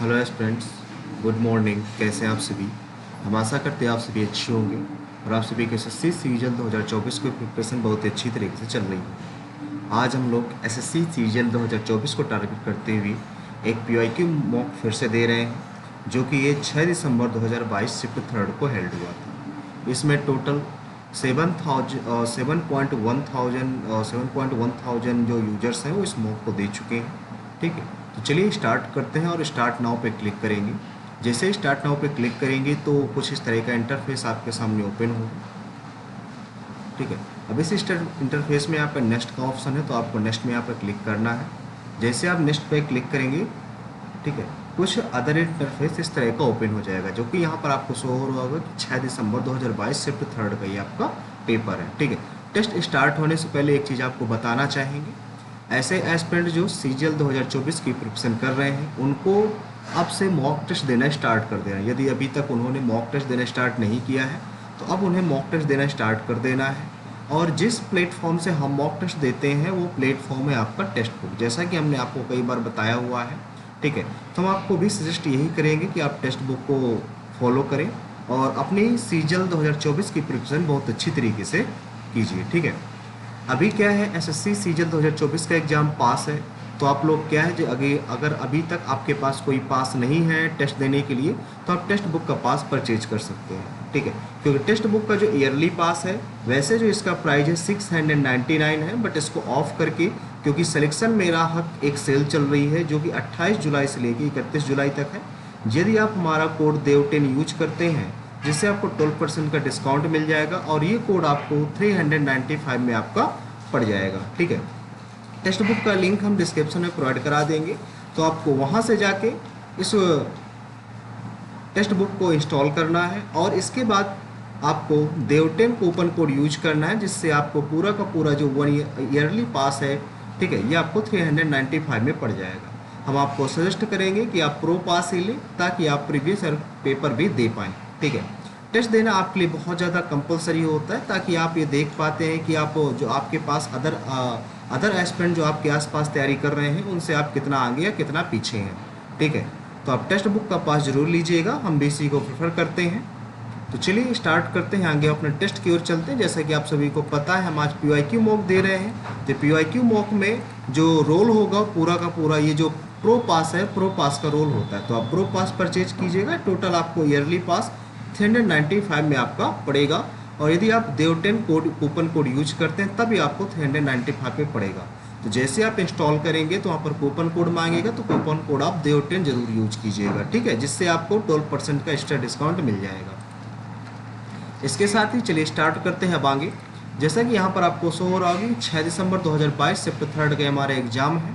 Hello students, good morning. कैसे हैं आप सभी? हम आशा करते हैं आप सभी अच्छे होंगे और आप सभी के एसएससी सीजन 2024 की प्रिपरेशन बहुत ही अच्छी तरीके से चल रही है। आज हम लोग एसएससी सीजन 2024 को टारगेट करते हुए एक पीवाईक्यू मॉक फिर से दे रहे हैं, जो कि ये 6 दिसंबर 2022 शिफ्ट थर्ड को हेल्ड हुआ था। इसमें टोटल 7.1 थाउजेंड जो यूजर्स हैं वो इस मॉक को दे चुके हैं। ठीक है, तो चलिए स्टार्ट करते हैं और स्टार्ट नाउ पे क्लिक करेंगे। जैसे ही स्टार्ट नाउ पे क्लिक करेंगे तो कुछ इस तरह का इंटरफेस आपके सामने ओपन होगा। ठीक है, अब इस इंटरफेस में यहाँ पर नेक्स्ट का ऑप्शन है, तो आपको नेक्स्ट में यहाँ पर क्लिक करना है। जैसे आप नेक्स्ट पे क्लिक करेंगे, ठीक है, कुछ अदर इंटरफेस इस तरह का ओपन हो जाएगा, जो कि यहाँ पर आपको शो हो रहा होगा कि 6 दिसंबर 2022 शिफ्ट थर्ड का ये आपका पेपर है। ठीक है, टेस्ट स्टार्ट होने से पहले एक चीज़ आपको बताना चाहेंगे, ऐसे एस्पिरेंट जो सीजीएल 2024 की प्रिपरेशन कर रहे हैं उनको अब से मॉक टेस्ट देना स्टार्ट कर देना। यदि अभी तक उन्होंने मॉक टेस्ट देना स्टार्ट नहीं किया है तो अब उन्हें मॉक टेस्ट देना स्टार्ट कर देना है। और जिस प्लेटफॉर्म से हम मॉक टेस्ट देते हैं वो प्लेटफॉर्म है आपका टेक्स्ट बुक, जैसा कि हमने आपको कई बार बताया हुआ है। ठीक है, तो हम आपको भी सजेस्ट यही करेंगे कि आप टेक्स्ट बुक को फॉलो करें और अपनी सीजीएल 2024 की प्रिपरेशन बहुत अच्छी तरीके से कीजिए। ठीक है, अभी क्या है, एसएससी सीजीएल 2024 का एग्ज़ाम पास है, तो आप लोग क्या है जो अगर अभी तक आपके पास कोई पास नहीं है टेस्ट देने के लिए, तो आप टेक्स्ट बुक का पास परचेज कर सकते हैं। ठीक है, क्योंकि टेक्स्ट बुक का जो ईयरली पास है, वैसे जो इसका प्राइस है 699 है, बट इसको ऑफ करके क्योंकि सिलेक्शन मेरा हक एक सेल चल रही है जो कि 28 जुलाई से लेकर 31 जुलाई तक है। यदि आप हमारा कोड देव10 यूज करते हैं, जिससे आपको 12% का डिस्काउंट मिल जाएगा और ये कोड आपको 395 में आपका पड़ जाएगा। ठीक है, टेक्स्ट बुक का लिंक हम डिस्क्रिप्शन में प्रोवाइड करा देंगे, तो आपको वहाँ से जाके इस टेक्स्ट बुक को इंस्टॉल करना है और इसके बाद आपको देव10 कूपन कोड यूज करना है, जिससे आपको पूरा का पूरा जो 1 ईयरली पास है, ठीक है, ये आपको 395 में पड़ जाएगा। हम आपको सजेस्ट करेंगे कि आप प्रो पास ही लें ताकि आप प्रीवियस ईयर पेपर भी दे पाएँ। ठीक है, टेस्ट देना आपके लिए बहुत ज़्यादा कंपलसरी होता है, ताकि आप ये देख पाते हैं कि आप जो आपके पास अदर एस्पिरेंट जो आपके आसपास तैयारी कर रहे हैं उनसे आप कितना आगे या कितना पीछे हैं। ठीक है, तो आप टेक्स्ट बुक का पास जरूर लीजिएगा, हम भी इसी को प्रेफर करते हैं। तो चलिए स्टार्ट करते हैं, आगे अपने टेस्ट की ओर चलते हैं। जैसा कि आप सभी को पता है, हम आज पीवाईक्यू मॉक दे रहे हैं। तो पीवाईक्यू मॉक में जो रोल होगा पूरा का पूरा, ये जो प्रो पास है, प्रो पास का रोल होता है, तो आप प्रो पास परचेज कीजिएगा। टोटल आपको ईयरली पास 395 में आपका पड़ेगा, और यदि आप देव10 कूपन कोड यूज करते हैं तभी आपको 395 पे पड़ेगा। तो जैसे आप इंस्टॉल करेंगे तो वहाँ पर कूपन कोड मांगेगा, तो कूपन कोड आप देव10 जरूर यूज कीजिएगा। ठीक है, जिससे आपको 12% का एक्स्ट्रा डिस्काउंट मिल जाएगा। इसके साथ ही चलिए स्टार्ट करते हैं अब आगे। जैसा कि यहाँ पर आपको शो हो रहा होगी 6 दिसंबर 2022 शिफ्ट थर्ड का हमारा एग्जाम है,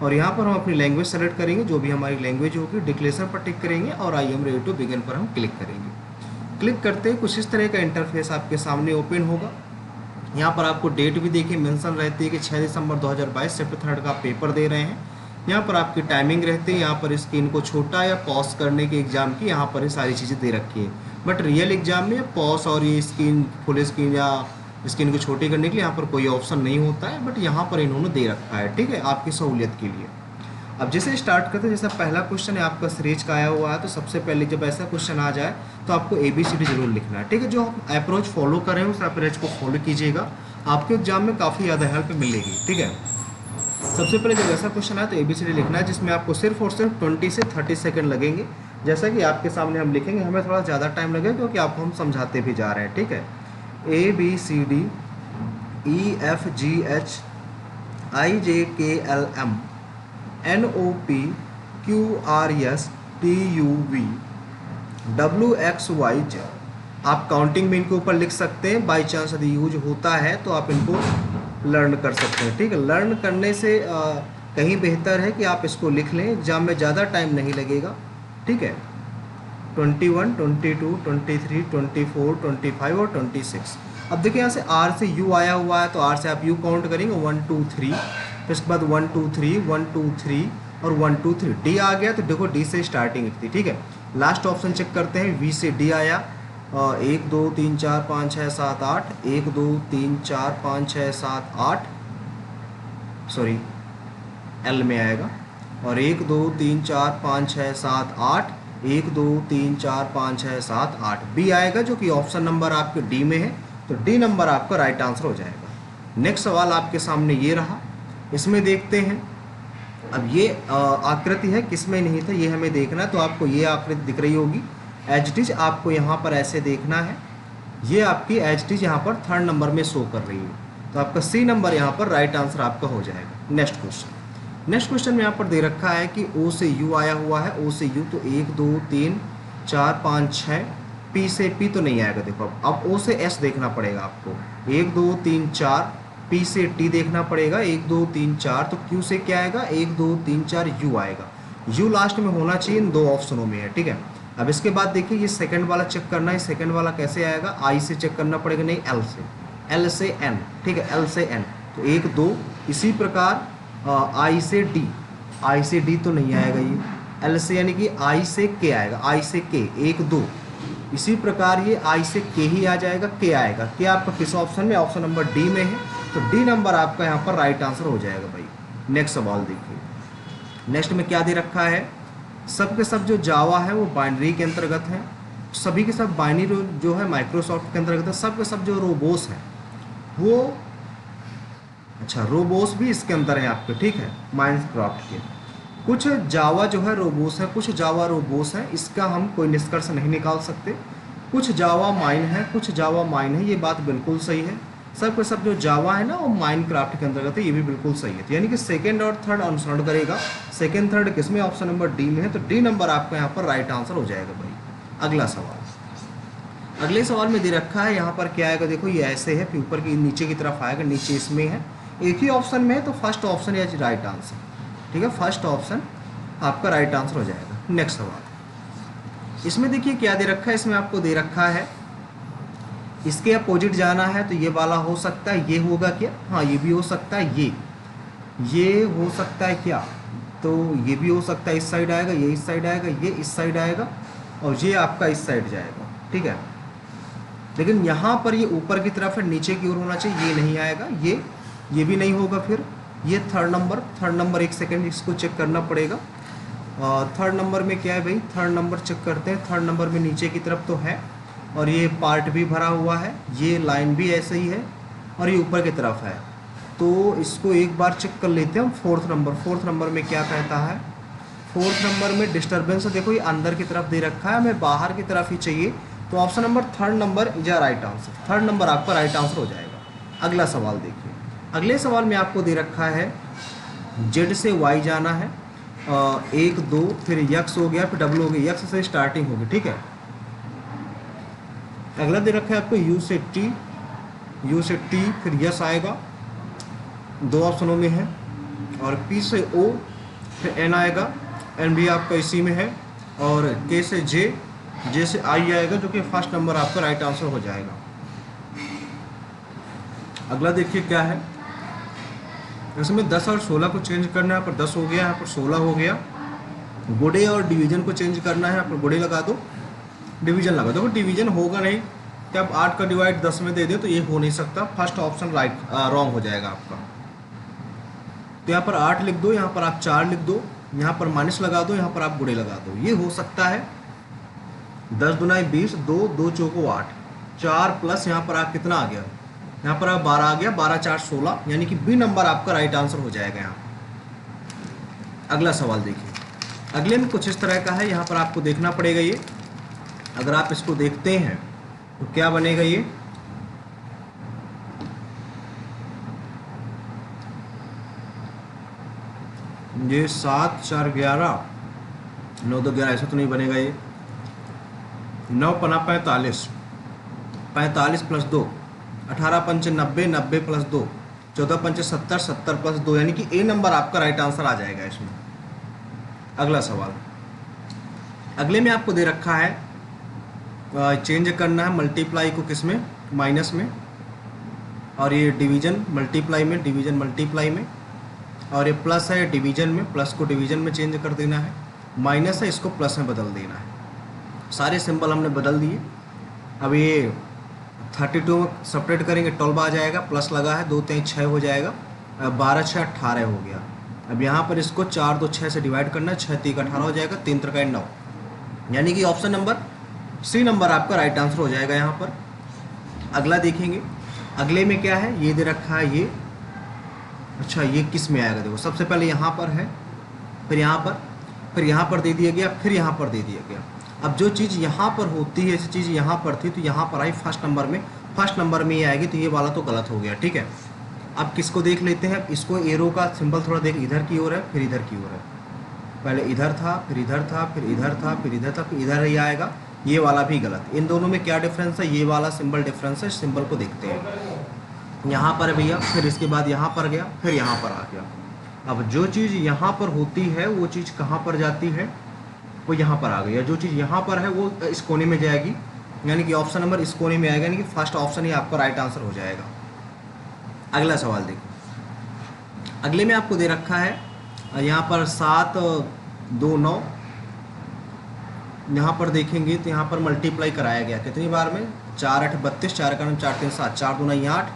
और यहाँ पर हम अपनी लैंग्वेज सेलेक्ट करेंगे, जो भी हमारी लैंग्वेज होगी। डिक्लेरेशन पर टिक करेंगे और I am ready to begin पर हम क्लिक करेंगे। क्लिक करते ही कुछ इस तरह का इंटरफेस आपके सामने ओपन होगा। यहाँ पर आपको डेट भी देखिए मेंशन रहती है कि 6 दिसंबर 2022 शिफ्ट थर्ड का पेपर दे रहे हैं। यहाँ पर आपकी टाइमिंग रहती है, यहाँ पर स्क्रीन को छोटा या पॉज करने के एग्जाम की यहाँ पर ये सारी चीज़ें दे रखी है। बट रियल एग्जाम में पॉज और ये स्क्रीन फुल स्क्रीन या स्क्रीन को छोटी करने के लिए यहाँ पर कोई ऑप्शन नहीं होता है, बट यहाँ पर इन्होंने दे रखा है। ठीक है, आपकी सहूलियत के लिए। अब जैसे स्टार्ट करते हैं, जैसा पहला क्वेश्चन है आपका सीरीज का आया हुआ है, तो सबसे पहले जब ऐसा क्वेश्चन आ जाए तो आपको ABCD जरूर लिखना है। ठीक है, जो आप अप्रोच फॉलो कर रहे हैं उस अप्रोच को फॉलो कीजिएगा, आपके एग्जाम में काफ़ी ज़्यादा हेल्प मिलेगी। ठीक है, सबसे पहले जब ऐसा क्वेश्चन आए तो ABCD लिखना है, जिसमें आपको सिर्फ और सिर्फ 20 से 30 सेकंड लगेंगे। जैसा कि आपके सामने हम लिखेंगे, हमें थोड़ा ज़्यादा टाइम लगेगा क्योंकि आपको हम समझाते भी जा रहे हैं। ठीक है, ABCD EFGH IJKLM NOP QRS TUV WXYZ। आप काउंटिंग में इनके ऊपर लिख सकते हैं, बाई चांस यदि यूज होता है तो आप इनको लर्न कर सकते हैं। ठीक है, लर्न करने से कहीं बेहतर है कि आप इसको लिख लें, एग्जाम में ज़्यादा टाइम नहीं लगेगा। ठीक है, 21, 22, 23, 24, 25 और 26। अब देखिए यहाँ से R से U आया हुआ है, तो R से आप U काउंट करेंगे 1 2 3, फिर इसके बाद 1 2 3 1 2 3 और 1 2 3। D आ गया तो देखो D से स्टार्टिंग थी। ठीक है, लास्ट ऑप्शन चेक करते हैं, V से D आया, 1 2 3 4 5 6 7 8, 1 2 3 4 5 6 7 8, सॉरी L में आएगा, और 1 2 3 4 5 6 7 8, 1 2 3 4 5 6 7 8 बी आएगा, जो कि ऑप्शन नंबर आपके डी में है। तो डी नंबर आपका राइट आंसर हो जाएगा। नेक्स्ट सवाल आपके सामने ये रहा, इसमें देखते हैं। अब ये आकृति है, किस में नहीं था ये हमें देखना है। तो आपको ये आकृति दिख रही होगी एज इट इज, आपको यहाँ पर ऐसे देखना है। ये आपकी एज इट इज यहाँ पर थर्ड नंबर में शो कर रही है। तो आपका सी नंबर यहाँ पर राइट आंसर आपका हो जाएगा। नेक्स्ट क्वेश्चन में यहाँ पर दे रखा है कि ओ से यू आया हुआ है, ओ से यू, तो 1 2 3 4 5 6, पी से पी तो नहीं आएगा। देखो अब ओ से एस देखना पड़ेगा आपको, 1 2 3 4, पी से टी देखना पड़ेगा, 1 2 3 4, तो क्यू से क्या आएगा, 1 2 3 4 यू आएगा। यू लास्ट में होना चाहिए, इन दो ऑप्शनों में है, ठीक है। अब इसके बाद देखिए ये सेकंड वाला चेक करना है। सेकंड वाला कैसे आएगा, आई से चेक करना पड़ेगा, नहीं एल से, एल से एन, ठीक है, एल से एन, तो 1 2। इसी प्रकार आई से डी, आई से डी तो नहीं आएगा ये, एल से यानी कि आई से के आएगा, आई से के 1 2। इसी प्रकार ये आई से के ही आ जाएगा, के आएगा। के आपका किस ऑप्शन में, ऑप्शन नंबर डी में है। तो डी नंबर आपका यहाँ पर राइट आंसर हो जाएगा भाई। नेक्स्ट सवाल देखिए, नेक्स्ट में क्या दे रखा है, सब के सब जो जावा है वो बाइनरी के अंतर्गत है, सभी के सब बाइनरी जो है माइक्रोसॉफ्ट के अंतर्गत है। सब के सब जो रोबोस है वो, अच्छा रोबोस भी इसके अंदर है आपके, ठीक है, माइनक्राफ्ट के। कुछ जावा जो है रोबोस है, कुछ जावा रोबोस है, इसका हम कोई निष्कर्ष नहीं निकाल सकते। कुछ जावा माइन है, कुछ जावा माइन है, ये बात बिल्कुल सही है। सब के सब जो जावा है ना वो माइनक्राफ्ट के अंतर्गत है, ये भी बिल्कुल सही है। तो यानी कि सेकंड और थर्ड अनुसरण करेगा। सेकंड थर्ड किसमें, ऑप्शन नंबर डी में है। तो डी नंबर आपका यहाँ पर राइट आंसर हो जाएगा भाई। अगला सवाल, अगले सवाल में दे रखा है, यहाँ पर क्या आएगा, देखो ये ऐसे है, फिर ऊपर की नीचे की तरफ आएगा, नीचे इसमें है, एक ही ऑप्शन में है, तो फर्स्ट ऑप्शन या राइट आंसर, ठीक है, फर्स्ट ऑप्शन आपका राइट आंसर हो जाएगा। नेक्स्ट सवाल, इसमें देखिए क्या दे रखा है, इसमें आपको दे रखा है इसके अपोजिट जाना है, तो ये वाला हो सकता है, ये होगा क्या, हाँ ये भी हो सकता है, ये हो सकता है क्या, तो ये भी हो सकता है, इस साइड आएगा, ये इस साइड आएगा, ये इस साइड आएगा, और ये आपका इस साइड जाएगा, ठीक है। लेकिन यहाँ पर ये ऊपर की तरफ है, नीचे की ओर होना चाहिए, ये नहीं आएगा, ये भी नहीं होगा। फिर ये थर्ड नंबर, एक सेकेंड इसको चेक करना पड़ेगा। थर्ड नंबर में क्या है भाई, थर्ड नंबर चेक करते हैं। थर्ड नंबर में नीचे की तरफ तो है, और ये पार्ट भी भरा हुआ है, ये लाइन भी ऐसे ही है, और ये ऊपर की तरफ है। तो इसको एक बार चेक कर लेते हैं हम। फोर्थ नंबर में क्या कहता है, फोर्थ नंबर में डिस्टर्बेंस, देखो ये अंदर की तरफ दे रखा है, हमें बाहर की तरफ ही चाहिए। तो option number third number is a right answer, third number आपका राइट आंसर हो जाएगा। अगला सवाल देखिए, अगले सवाल में आपको दे रखा है जेड से वाई जाना है, 1 2, फिर यक्स हो गया, फिर डब्ल्यू हो गया, यक्स से स्टार्टिंग होगी, ठीक है। अगला दे रखा है आपको यू से टी, फिर यस आएगा, दो ऑप्शनों में है, और पी से ओ, फिर एन आएगा, एन भी आपका इसी में है, और के से जे से आई आएगा, जो कि फर्स्ट नंबर आपका राइट आंसर हो जाएगा। अगला देखिए क्या है, इसमें 10 और 16 को चेंज करना है, यहाँ पर 10 हो गया, यहाँ पर 16 हो गया। गुड़े और डिवीजन को चेंज करना है, यहाँ पर गुड़े लगा दो, डिवीजन लगा दो। डिवीजन होगा नहीं, जब 8 का डिवाइड 10 में दे दे तो ये हो नहीं सकता, फर्स्ट ऑप्शन रॉन्ग हो जाएगा आपका। तो यहाँ पर 8 लिख दो, यहाँ पर आप 4 लिख दो, यहाँ पर माइनस लगा दो, यहाँ पर आप गुड़े लगा दो, ये हो सकता है। 10 दुनाई 20, 2 चौको 8, 4 प्लस यहाँ पर आप कितना आ गया, यहाँ पर आप 12 आ गया, 12 4 16, यानी कि बी नंबर आपका राइट आंसर हो जाएगा यहाँ। अगला सवाल देखिए, अगले में कुछ इस तरह का है, यहाँ पर आपको देखना पड़ेगा। ये अगर आप इसको देखते हैं तो क्या बनेगा, ये 7 4 11, 9 2 11, ऐसा तो नहीं बनेगा। ये 9 पना 45, 45 प्लस 2, 18 पंच 90, 90 प्लस 2, 14 पंच 70, 70 प्लस 2, यानी कि ए नंबर आपका राइट आंसर आ जाएगा इसमें। अगला सवाल, अगले में आपको दे रखा है चेंज करना है मल्टीप्लाई को किस में, माइनस में, और ये डिवीजन मल्टीप्लाई में, और ये प्लस है डिवीजन में, प्लस को डिवीजन में चेंज कर देना है, माइनस है इसको प्लस में बदल देना है। सारे सिंबल हमने बदल दिए। अब ये 32 में सेपरेट करेंगे 12 आ जाएगा, प्लस लगा है 2 3 6 हो जाएगा, 12 6 18 हो गया। अब यहाँ पर इसको 4 2 6 से डिवाइड करना है, 6 3 18 हो जाएगा, 3 3 9, यानी कि ऑप्शन नंबर सी नंबर आपका राइट आंसर हो जाएगा यहाँ पर। अगला देखेंगे, अगले में क्या है, ये दे रखा है ये, अच्छा ये किस में आएगा, देखो सबसे पहले यहाँ पर है, फिर यहाँ पर, फिर यहाँ पर दे दिया गया, फिर यहाँ पर दे दिया गया। अब जो चीज़ यहाँ पर होती है, ऐसी चीज़ यहाँ पर थी तो यहाँ पर आई फर्स्ट नंबर में, फर्स्ट नंबर में ये आएगी, तो ये वाला तो गलत हो गया, ठीक है। अब किसको देख लेते हैं, इसको एरो का सिंबल थोड़ा देख, इधर की ओर है फिर इधर की ओर है, पहले इधर था फिर इधर था फिर इधर था फिर इधर था फिर इधर ही आएगा, ये वाला भी गलत। इन दोनों में क्या डिफरेंस है, ये वाला सिंबल डिफरेंस है, सिंबल को देखते हैं। यहाँ पर भैया, फिर इसके बाद यहाँ पर गया, फिर यहाँ पर आ गया। अब जो चीज़ यहाँ पर होती है वो चीज़ कहाँ पर जाती है, वो यहाँ पर आ गई, या जो चीज़ यहाँ पर है वो इस कोने में जाएगी, यानी कि ऑप्शन नंबर इस कोने में आएगा, यानी कि फर्स्ट ऑप्शन ही आपका राइट आंसर हो जाएगा। अगला सवाल देखिए, अगले में आपको दे रखा है यहाँ पर 7 2 9, यहाँ पर देखेंगे तो यहाँ पर मल्टीप्लाई कराया गया कितनी बार में, 4 8 32, 4 का नाम 4 3 7, 4 2 8,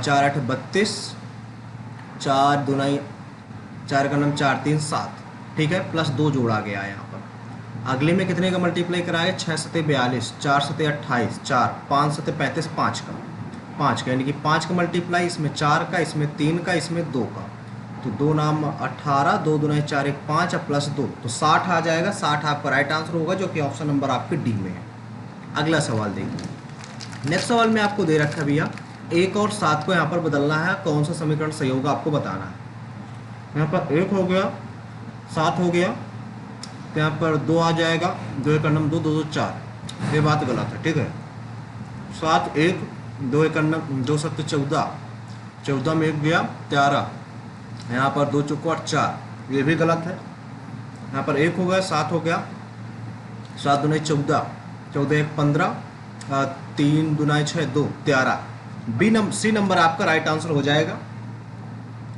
4 8 32, 4 2 4 का नाम 4 3 7, ठीक है, प्लस 2 जोड़ा गया है यहाँ पर। अगले में कितने का मल्टीप्लाई कराया, 6 7 42, 4 7 28, 4 5 7 35, 5 का, यानी कि 5 का मल्टीप्लाई, इसमें 4 का, इसमें 3 का, इसमें 2 का, तो 2 नाम 18, 2 2 4 1 5 प्लस 2, तो 60 आ जाएगा। 60 आपका राइट आंसर होगा, जो कि ऑप्शन नंबर आपके डी में है। अगला सवाल देखिए, नेक्स्ट सवाल में आपको दे रखा है भैया 1 और 7 को यहाँ पर बदलना है, कौन सा समीकरण सही होगा आपको बताना है। यहाँ पर 1 हो गया, 7 हो गया, तो यहाँ पर 2 आ जाएगा, 2 एक नम 2, 2 2 4, ये बात गलत है, ठीक है। 7 1, 2 एक नम 2 7 14, 14 में 1 गया 13, यहाँ पर 2 चौको 4, ये भी गलत है। यहाँ पर 1 हो गया, 7 हो गया, 7 2 14, 14 1 15, 3 2 6 2 13, सी नंबर आपका राइट आंसर हो जाएगा।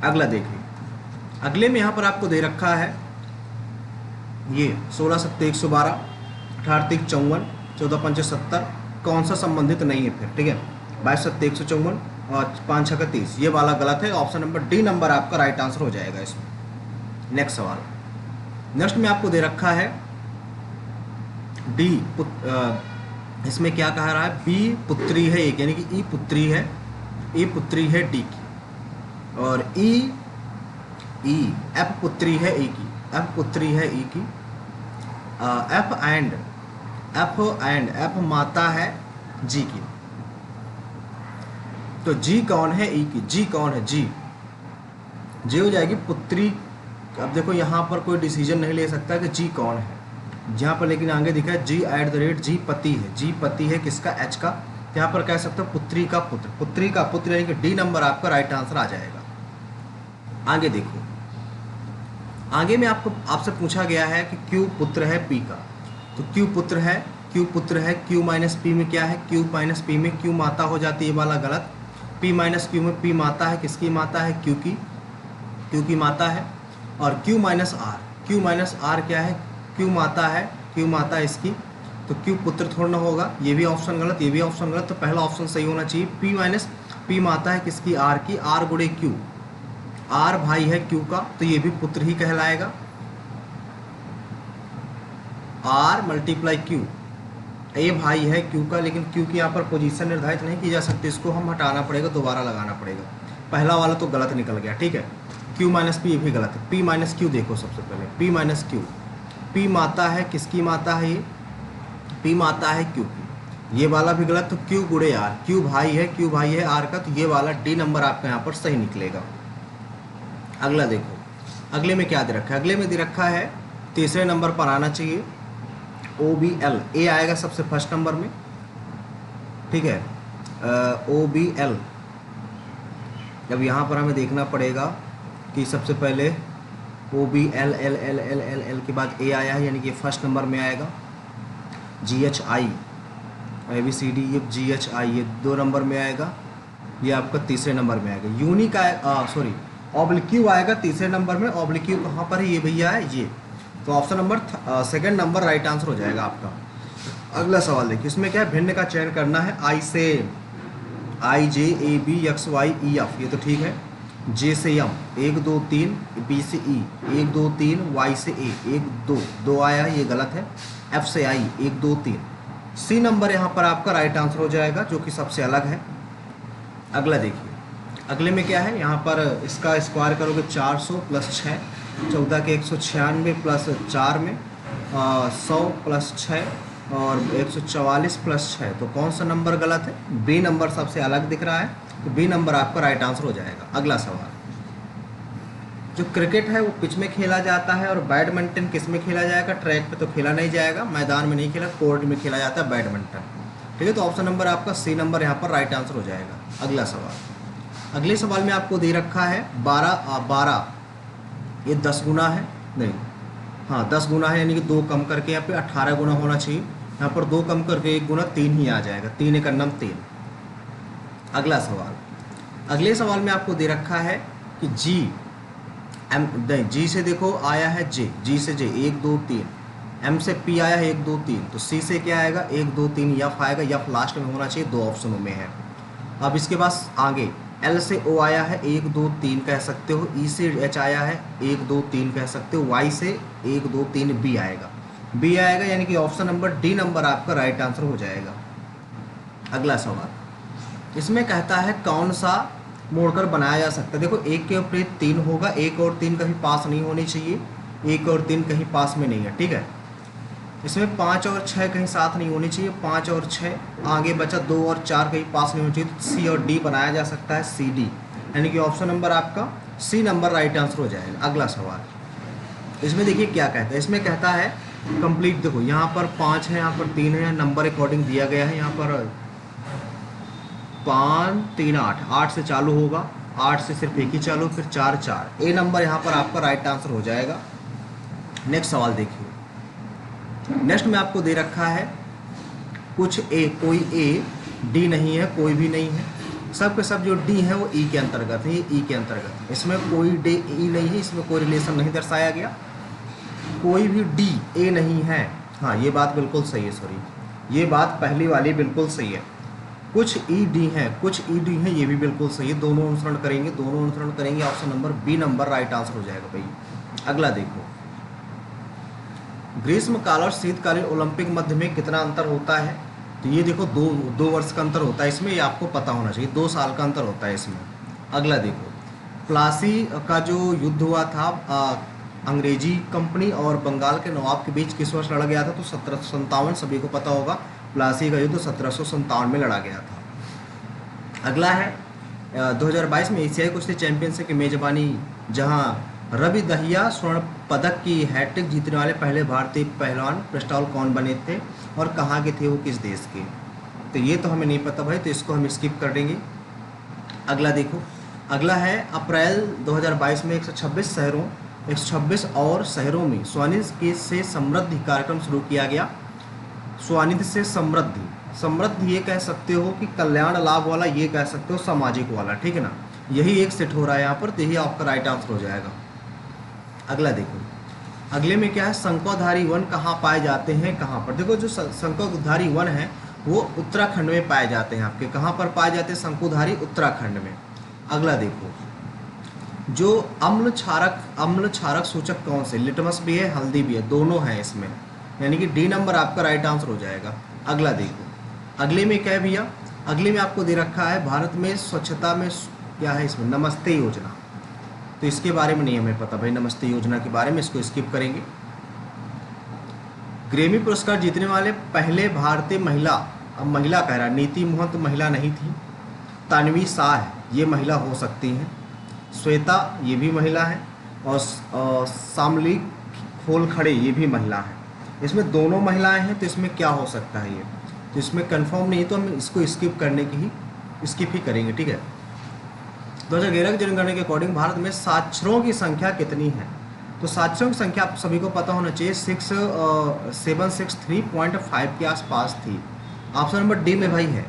अगला देखिए, अगले में यहाँ पर आपको दे रखा है ये 16 7 112, 18 3 54, 14 5 70, कौन सा संबंधित नहीं है फिर, ठीक है। 22 7 154 और 5 6 30, ये वाला गलत है, ऑप्शन नंबर डी नंबर आपका राइट आंसर हो जाएगा इसमें। नेक्स्ट सवाल, नेक्स्ट में आपको दे रखा है डी, इसमें क्या कह रहा है, बी पुत्री है एक, यानी कि ई पुत्री है, ई पुत्री है डी की, और एफ पुत्री है ई की, एफ पुत्री है ई की, एफ माता है जी की, तो जी कौन है ई की, जी कौन है, जी हो जाएगी पुत्री। अब देखो यहाँ पर कोई डिसीजन नहीं ले सकता कि जी कौन है, जहाँ पर लेकिन आगे दिखा है जी जी पति है, जी पति है किसका, एच का, यहाँ पर कह सकते हो पुत्री का पुत्र, पुत्री का पुत्र, यानी कि डी नंबर आपका राइट आंसर आ जाएगा। आगे देखो, आगे में आपसे पूछा गया है कि क्यू पुत्र है पी का, तो क्यू पुत्र है, क्यू माइनस पी में क्या है, क्यू माइनस पी में क्यू माता हो जाती है, ये वाला गलत। पी माइनस क्यू में पी माता है, किसकी माता है, क्यू की माता है। और क्यू माइनस आर क्या है, क्यू माता है, क्यू माता इसकी, तो क्यू पुत्र थोड़ा ना होगा, ये भी ऑप्शन गलत, ये भी ऑप्शन गलत, तो पहला ऑप्शन सही होना चाहिए। पी माइनस पी माता है किसकी, आर की, आर गुणे क्यू, आर भाई है क्यू का, तो ये भी पुत्र ही कहलाएगा। आर मल्टीप्लाई क्यू, ए भाई है क्यू का, लेकिन क्यू की यहाँ पर पोजीशन निर्धारित नहीं की जा सकती, इसको हम हटाना पड़ेगा, दोबारा लगाना पड़ेगा। पहला वाला तो गलत निकल गया, ठीक है। क्यू माइनस पी, ये भी गलत है। पी माइनस क्यू देखो सबसे पहले, पी माइनस क्यू, पी माता है किसकी माता है, ये पी माता है क्यू की, ये वाला भी गलत। तो क्यू गुणे आर, क्यू भाई है आर का, तो ये वाला डी नंबर आपका यहाँ पर सही निकलेगा। अगला देखो, अगले में क्या दे रखा है, अगले में दे रखा है तीसरे नंबर पर आना चाहिए OBL, ए आएगा सबसे फर्स्ट नंबर में, ठीक है। OBL, अब यहाँ पर हमें देखना पड़ेगा कि सबसे पहले OBL के बाद ए आया है, यानी कि फर्स्ट नंबर में आएगा। GHI, ABCD, ये GHI ये 2 नंबर में आएगा, ये आपका तीसरे नंबर में आएगा। यूनिक ऑब्लिक्यू आएगा तीसरे नंबर में, ऑब्लिक्यू कहाँ पर है, ये भैया है ये, तो option number second number right answer हो जाएगा आपका। अगला सवाल देखिए, इसमें क्या है, भिन्न का चयन करना है, आई से IJABXYEF, ये तो ठीक है। जे से एम 1 2 3, बी से ई 1 2 3, वाई से ए 1 2 2 आया है, ये गलत है। एफ से आई 1 2 3, सी नंबर यहाँ पर आपका राइट आंसर हो जाएगा, जो कि सबसे अलग है। अगला देखिए, अगले में क्या है, यहाँ पर इसका स्क्वायर करोगे 400 प्लस 6, 14 के 196 प्लस 4 में 100 प्लस 6 और 144 प्लस 6, तो कौन सा नंबर गलत है? बी नंबर सबसे अलग दिख रहा है, तो बी नंबर आपका राइट आंसर हो जाएगा। अगला सवाल, जो क्रिकेट है वो पिच में खेला जाता है और बैडमिंटन किस में खेला जाएगा? ट्रैक पे तो खेला नहीं जाएगा, मैदान में नहीं खेला, कोर्ट में खेला जाता है बैडमिंटन। ठीक है, तो ऑप्शन नंबर आपका सी नंबर यहाँ पर राइट आंसर हो जाएगा। अगला सवाल, अगले सवाल में आपको दे रखा है 12 ये 10 गुना है, नहीं हाँ 10 गुना है, यानी कि 2 कम करके यहाँ पे 18 गुना होना चाहिए। यहाँ पर 2 कम करके 1 गुना 3 ही आ जाएगा, 3 एक अन्नम 3। अगला सवाल, अगले सवाल में आपको दे रखा है कि जी एम नहीं, जी से देखो आया है जे, जी से जे 1 2 3, एम से पी आया है 1 2 3, तो सी से क्या आएगा 1 2 3, यफ आएगा, यफ लास्ट में होना चाहिए, 2 ऑप्शनों में है। अब इसके बाद आगे एल से ओ आया है 1 2 3 कह सकते हो, ई से एच आया है 1 2 3 कह सकते हो, वाई से 1 2 3 बी आएगा, बी आएगा, यानी कि ऑप्शन नंबर डी नंबर आपका राइट आंसर हो जाएगा। अगला सवाल, इसमें कहता है कौन सा मोड़कर बनाया जा सकता है? देखो 1 के ऊपर 3 होगा, 1 और 3 कहीं पास नहीं होनी चाहिए, 1 और 3 कहीं पास में नहीं है, ठीक है। इसमें 5 और 6 कहीं साथ नहीं होनी चाहिए, 5 और 6 आगे बचा, 2 और 4 कहीं पास नहीं होनी चाहिए, तो सी और डी बनाया जा सकता है, सी डी, यानी कि ऑप्शन नंबर आपका सी नंबर राइट आंसर हो जाएगा। अगला सवाल, इसमें देखिए क्या कहता है, इसमें कहता है कंप्लीट, देखो यहाँ पर 5 है, यहाँ पर 3 है, नंबर अकॉर्डिंग दिया गया है, यहाँ पर 5 3 8, 8 से चालू होगा, 8 से सिर्फ एक ही चालू, फिर 4 4, ए नंबर यहाँ पर आपका राइट आंसर हो जाएगा। नेक्स्ट सवाल देखिए, नेक्स्ट में आपको दे रखा है कुछ ए, कोई ए डी नहीं है, कोई भी नहीं है, सब के सब जो डी है वो ई के अंतर्गत है, ये ई के अंतर्गत है, इसमें कोई डी ई नहीं है, इसमें कोई रिलेशन नहीं दर्शाया गया, कोई भी डी ए नहीं है। हाँ ये बात बिल्कुल सही है, सॉरी ये बात पहली वाली बिल्कुल सही है, कुछ ई डी है, कुछ ई डी है, ये भी बिल्कुल सही है, दोनों अनुसरण करेंगे, दोनों अनुसरण करेंगे, option number B number right answer हो जाएगा भाई। अगला देखो, ग्रीष्मकाल और शीतकालीन ओलंपिक मध्य में कितना अंतर होता है? तो ये देखो 2 वर्ष का अंतर होता है इसमें, ये आपको पता होना चाहिए, 2 साल का अंतर होता है इसमें। अगला देखो, प्लासी का जो युद्ध हुआ था अंग्रेजी कंपनी और बंगाल के नवाब के बीच किस वर्ष लड़ा गया था? तो 1757, सभी को पता होगा, प्लासी का युद्ध 1757 में लड़ा गया था। अगला है 2022 में एशियाई कुश्ती चैंपियनशिप की मेजबानी, जहां रवि दहिया स्वर्ण पदक की हैट्रिक जीतने वाले पहले भारतीय पहलवान पृष्ठतल कौन बने थे और कहाँ के थे, वो किस देश के? तो ये तो हमें नहीं पता भाई, तो इसको हम स्किप कर देंगे। अगला देखो, अगला है अप्रैल 2022 में 126 और शहरों में स्वनिधि से समृद्धि कार्यक्रम शुरू किया गया। स्वनिधि से समृद्धि, समृद्धि ये कह सकते हो कि कल्याण लाभ वाला, ये कह सकते हो सामाजिक वाला, ठीक है ना, यही एक सेट हो रहा है यहाँ पर, तो यही आपका राइट आंसर हो जाएगा। अगला देखो, अगले में क्या है, शंकुधारी वन कहाँ पाए जाते हैं, कहाँ पर? देखो जो शंकुधारी वन है वो उत्तराखंड में पाए जाते हैं, आपके कहाँ पर पाए जाते हैं? शंकुधारी उत्तराखंड में। अगला देखो, जो अम्ल क्षारक सूचक कौन से? लिटमस भी है, हल्दी भी है, दोनों हैं इसमें, यानी कि डी नंबर आपका राइट आंसर हो जाएगा। अगला देखो, अगले में क्या है भैया, अगले में आपको दे रखा है भारत में स्वच्छता में क्या है, इसमें नमस्ते योजना, तो इसके बारे में नहीं हमें पता भाई, नमस्ते योजना के बारे में, इसको स्किप करेंगे। ग्रेमी पुरस्कार जीतने वाले पहले भारतीय महिला, अब महिला कह रहा, नीति मोहन तो महिला नहीं थी, तानवी शाह है, ये महिला हो सकती हैं, श्वेता ये भी महिला है, और शामली खोलखड़े ये भी महिला है, इसमें दोनों महिलाएं हैं, तो इसमें क्या हो सकता है ये, तो इसमें कंफर्म नहीं, तो हम इसको स्किप करने की ही स्किप ही करेंगे, ठीक है। 2011 की जनगणना के अकॉर्डिंग भारत में साक्षरों की संख्या कितनी है? तो साक्षरों की संख्या आप सभी को पता होना चाहिए, 763.5 के आसपास थी, ऑप्शन नंबर डी में भाई है,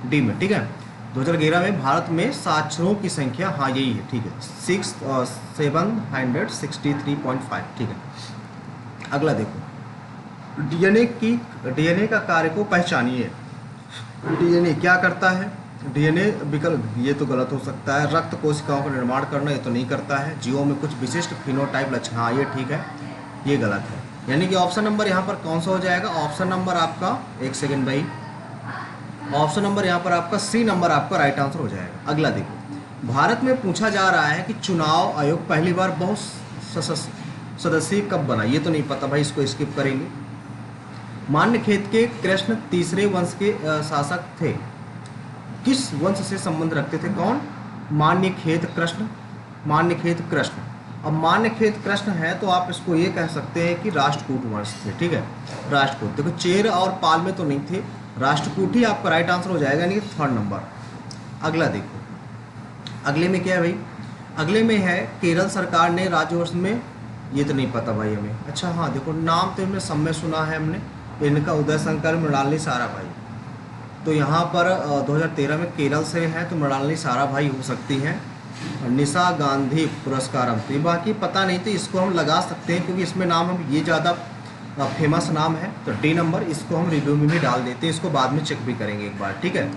डी में, ठीक है। 2011 में भारत में साक्षरों की संख्या, हाँ यही है, ठीक है, 763.5, ठीक है। अगला देखो, डीएनए का कार्य को पहचानिए। डीएनए क्या करता है? डीएनए विकल्प ये तो गलत हो सकता है। रक्त कोशिकाओं का निर्माण करना ये तो नहीं करता है। जीवों में कुछ विशिष्ट फिनोटाइप लक्षण, हाँ ये ठीक है, ये गलत है। यानी कि ऑप्शन नंबर यहाँ पर कौन सा हो जाएगा? ऑप्शन नंबर आपका, एक सेकेंड भाई, ऑप्शन नंबर यहाँ पर आपका सी नंबर आपका राइट आंसर हो जाएगा। अगला देखो, भारत में पूछा जा रहा है कि चुनाव आयोग पहली बार सदस्यीय कब बना? ये तो नहीं पता भाई, इसको स्किप करेंगे। मान्यखेत के कृष्ण तीसरे वंश के शासक थे, किस वंश से संबंध रखते थे? कौन? मान्यखेत कृष्ण, मान्यखेत कृष्ण। अब मान्यखेत कृष्ण है तो आप इसको ये कह सकते हैं कि राष्ट्रकूट वंश थे, ठीक है, राष्ट्रकूट। देखो चेर और पाल में तो नहीं थे, राष्ट्रकूट ही आपका राइट आंसर हो जाएगा, यानी कि थर्ड नंबर। अगला देखो, अगले में क्या है भाई? अगले में है केरल सरकार ने राज्यवर्ष में, ये तो नहीं पता भाई हमें। अच्छा हाँ देखो, नाम तो हमने सब में सुना है हमने, इनका उदय शंकर, मृणालिनी साराभाई। तो यहाँ पर 2013 में केरल से है तो मृणालिनी साराभाई हो सकती हैं। निशा गांधी पुरस्कारम, तो बाकी पता नहीं, तो इसको हम लगा सकते हैं क्योंकि इसमें नाम हम ये ज़्यादा फेमस नाम है। तो डी नंबर इसको हम रिव्यू में भी डाल देते हैं, इसको बाद में चेक भी करेंगे एक बार, ठीक है।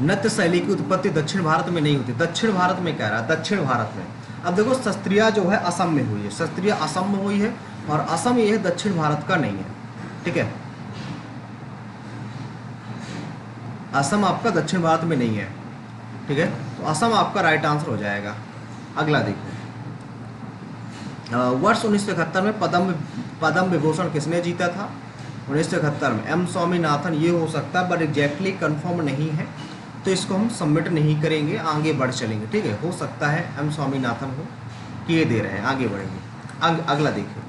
नृत्य शैली की उत्पत्ति दक्षिण भारत में नहीं होती। दक्षिण भारत में कह रहा है, दक्षिण भारत में। अब देखो शस्त्रिया जो है असम में हुई है, शस्त्रिया असम में हुई है, और असम ये दक्षिण भारत का नहीं है, ठीक है। असम आपका दक्षिण भारत में नहीं है, ठीक है, तो असम आपका राइट आंसर हो जाएगा। अगला देखो, वर्ष 1971 में पद्म विभूषण किसने जीता था? 1971 में एम स्वामीनाथन, ये हो सकता है बट एग्जैक्टली कंफर्म नहीं है, तो इसको हम सबमिट नहीं करेंगे, आगे बढ़ चलेंगे, ठीक है। हो सकता है एम स्वामीनाथन हो, किए दे रहे हैं, आगे बढ़ेंगे। अगला देखिए,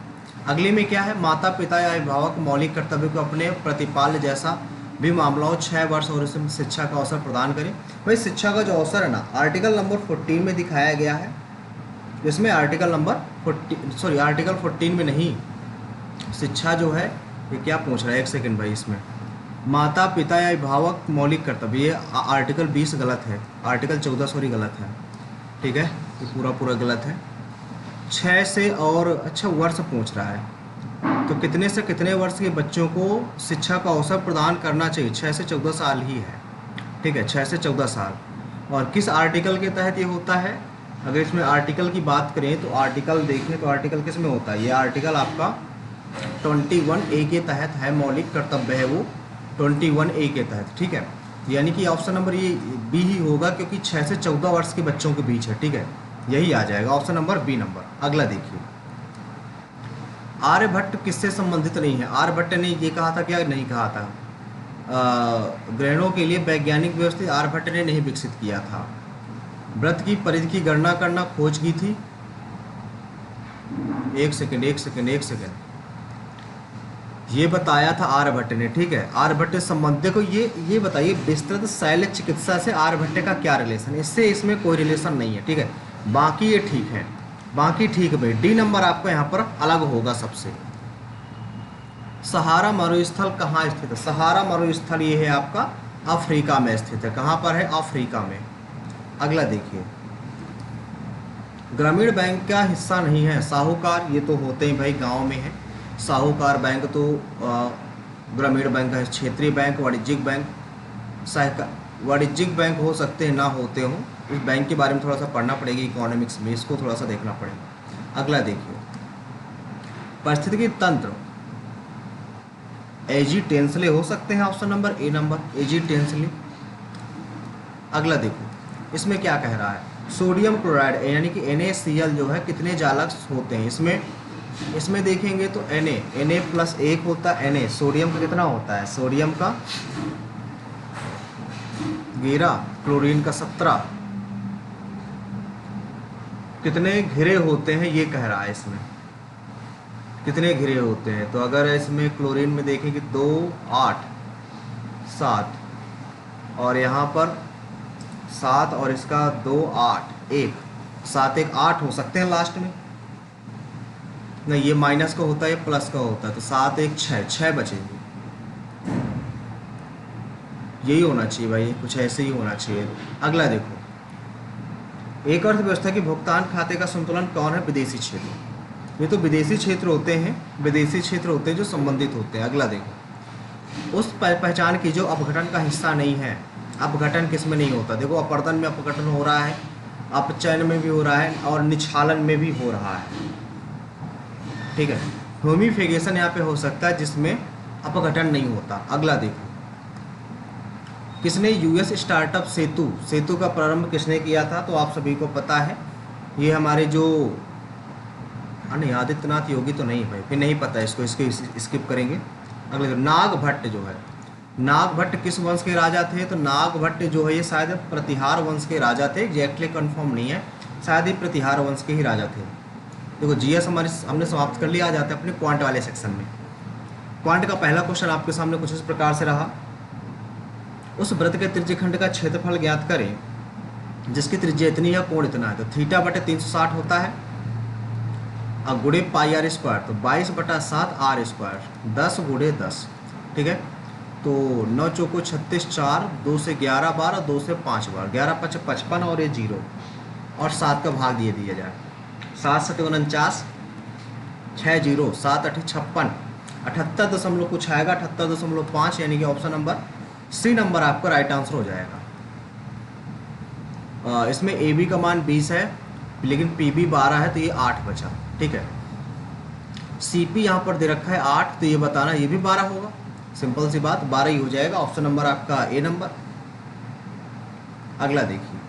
अगले में क्या है? माता पिता या अभिभावक मौलिक कर्तव्य को अपने प्रतिपाल्य जैसा भी मामलाओं 6 वर्ष और इसमें शिक्षा का अवसर प्रदान करें। भाई शिक्षा का जो अवसर है ना, आर्टिकल नंबर 14 में दिखाया गया है, इसमें आर्टिकल नंबर 14, आर्टिकल 14 में नहीं, शिक्षा जो है ये क्या पूछ रहा है, एक सेकंड भाई, इसमें माता पिता या अभिभावक मौलिक कर्तव्य, ये आर्टिकल 20 गलत है, आर्टिकल 14 गलत है, ठीक है, ये पूरा गलत है। 6 से और अच्छा वर्ष पूछ रहा है, तो कितने से कितने वर्ष के बच्चों को शिक्षा का अवसर प्रदान करना चाहिए? 6 से 14 साल ही है, ठीक है, 6 से 14 साल। और किस आर्टिकल के तहत ये होता है? अगर इसमें आर्टिकल की बात करें तो आर्टिकल देखें तो आर्टिकल किस में होता है? ये आर्टिकल आपका 21A के तहत है, मौलिक कर्तव्य है वो 21A के तहत, ठीक है। यानी कि ऑप्शन नंबर ये बी ही होगा, क्योंकि 6 से 14 वर्ष के बच्चों के बीच है, ठीक है, यही आ जाएगा ऑप्शन नंबर बी नंबर। अगला देखिए, आर्यभट्ट किससे संबंधित नहीं है? आर्यभट्ट ने ये कहा था, क्या नहीं कहा था? ग्रहणों के लिए वैज्ञानिक व्यवस्था आर्यभट्ट ने नहीं विकसित किया था। व्रत की परिधि की गणना करना खोज की थी। एक सेकंड, ये बताया था आर्यभट्ट ने, ठीक है। आर्यभट्ट से संबंध देखो, ये बताइए विस्तृत शैल्य चिकित्सा से आर्यभट्ट का क्या रिलेशन? इससे इसमें कोई रिलेशन नहीं है, ठीक है, बाकी ये ठीक है, बाकी ठीक है भाई। डी नंबर आपका यहाँ पर अलग होगा सबसे। सहारा मरुस्थल कहाँ स्थित है? सहारा मरुस्थल ये है आपका अफ्रीका में स्थित है। कहाँ पर है? अफ्रीका में। अगला देखिए, ग्रामीण बैंक का हिस्सा नहीं है साहूकार, ये तो होते हैं भाई, गांव में है साहूकार बैंक, तो ग्रामीण बैंक है, क्षेत्रीय बैंक, वाणिज्यिक बैंक, वाणिज्यिक बैंक हो सकते हैं, ना होते हों। इस बैंक के बारे में थोड़ा सा पढ़ना पड़ेगा इकोनॉमिक्स में, इसको थोड़ा सा देखना पड़ेगा। अगला देखिए, पारिस्थितिकी तंत्र एजी टेंसले हो सकते हैं, option number A number, AG Tansley. अगला देखो, इसमें क्या कह रहा है? सोडियम क्लोराइड यानी कि NaCl जो है कितने जालक होते हैं? इसमें देखेंगे तो Na+1 होता है, Na सोडियम का कितना होता है? सोडियम का 11, क्लोरीन का 17, कितने घिरे होते हैं ये कह रहा है, इसमें कितने घिरे होते हैं? तो अगर इसमें क्लोरीन में देखेंगे 2, 8, 7, और यहाँ पर 7 और इसका 2, 8, 1, 7, 1, 8 हो सकते हैं लास्ट में, नहीं ये माइनस का होता है, ये प्लस का होता है, तो 7, 1, 6 बचेंगे। यही होना चाहिए भाई, कुछ ऐसे ही होना चाहिए। अगला देखो, एक अर्थव्यवस्था की भुगतान खाते का संतुलन कौन है? विदेशी क्षेत्र। ये तो विदेशी क्षेत्र होते हैं, विदेशी क्षेत्र होते हैं जो संबंधित होते हैं। अगला देखो, उस पहचान की जो अपघटन का हिस्सा नहीं है। अपघटन किस में नहीं होता? देखो अपर्दन में अपघटन हो रहा है, अपचयन में भी हो रहा है और निक्षालन में भी हो रहा है, ठीक है। ह्यूमिफिकेशन यहाँ पे हो सकता है जिसमें अपघटन नहीं होता। अगला देखो, किसने यूएस स्टार्टअप सेतु का प्रारंभ किसने किया था? तो आप सभी को पता है, ये हमारे जो नहीं आदित्यनाथ योगी तो नहीं भाई, फिर नहीं पता इसको, स्किप करेंगे। अगले नागभट्ट जो है, नागभट्ट किस वंश के राजा थे? तो नागभट्ट जो है ये शायद प्रतिहार वंश के राजा थे, एग्जैक्टली कंफर्म नहीं है, शायद ही प्रतिहार वंश के ही राजा थे। देखो जीएस हमने समाप्त कर लिया। आ जाते हैं अपने क्वांट वाले सेक्शन में। क्वांट का पहला क्वेश्चन आपके सामने कुछ इस प्रकार से रहा, उस वृत्त के त्रिज्यखंड का क्षेत्रफल ज्ञात करें जिसकी त्रिज्या इतनी है, कोण इतना है। तो थीटा बटे 360 होता है और गुणे पाई आर स्क्वायर, तो 22/7 आर स्क्वायर, 10 गुणे 10, ठीक है। तो 9 चौको 36, 4, 2 से 11 बार और 2 से 5 बार, 11 5 55 और ये 0 और 7 का भाग दिया जाए। 7 7 49, 6 0, 7 8 56, 78 दशमलव कुछ आएगा, 78.5, यानी कि ऑप्शन नंबर सी नंबर आपका राइट आंसर हो जाएगा। इसमें ए बी का मान 20 है लेकिन पी बी 12 है, तो ये 8 बचा, ठीक है। सी पी यहाँ पर दे रखा है 8, तो ये बताना ये भी 12 होगा, सिंपल सी बात, 12 ही हो जाएगा। ऑप्शन नंबर आपका ए नंबर। अगला देखिए,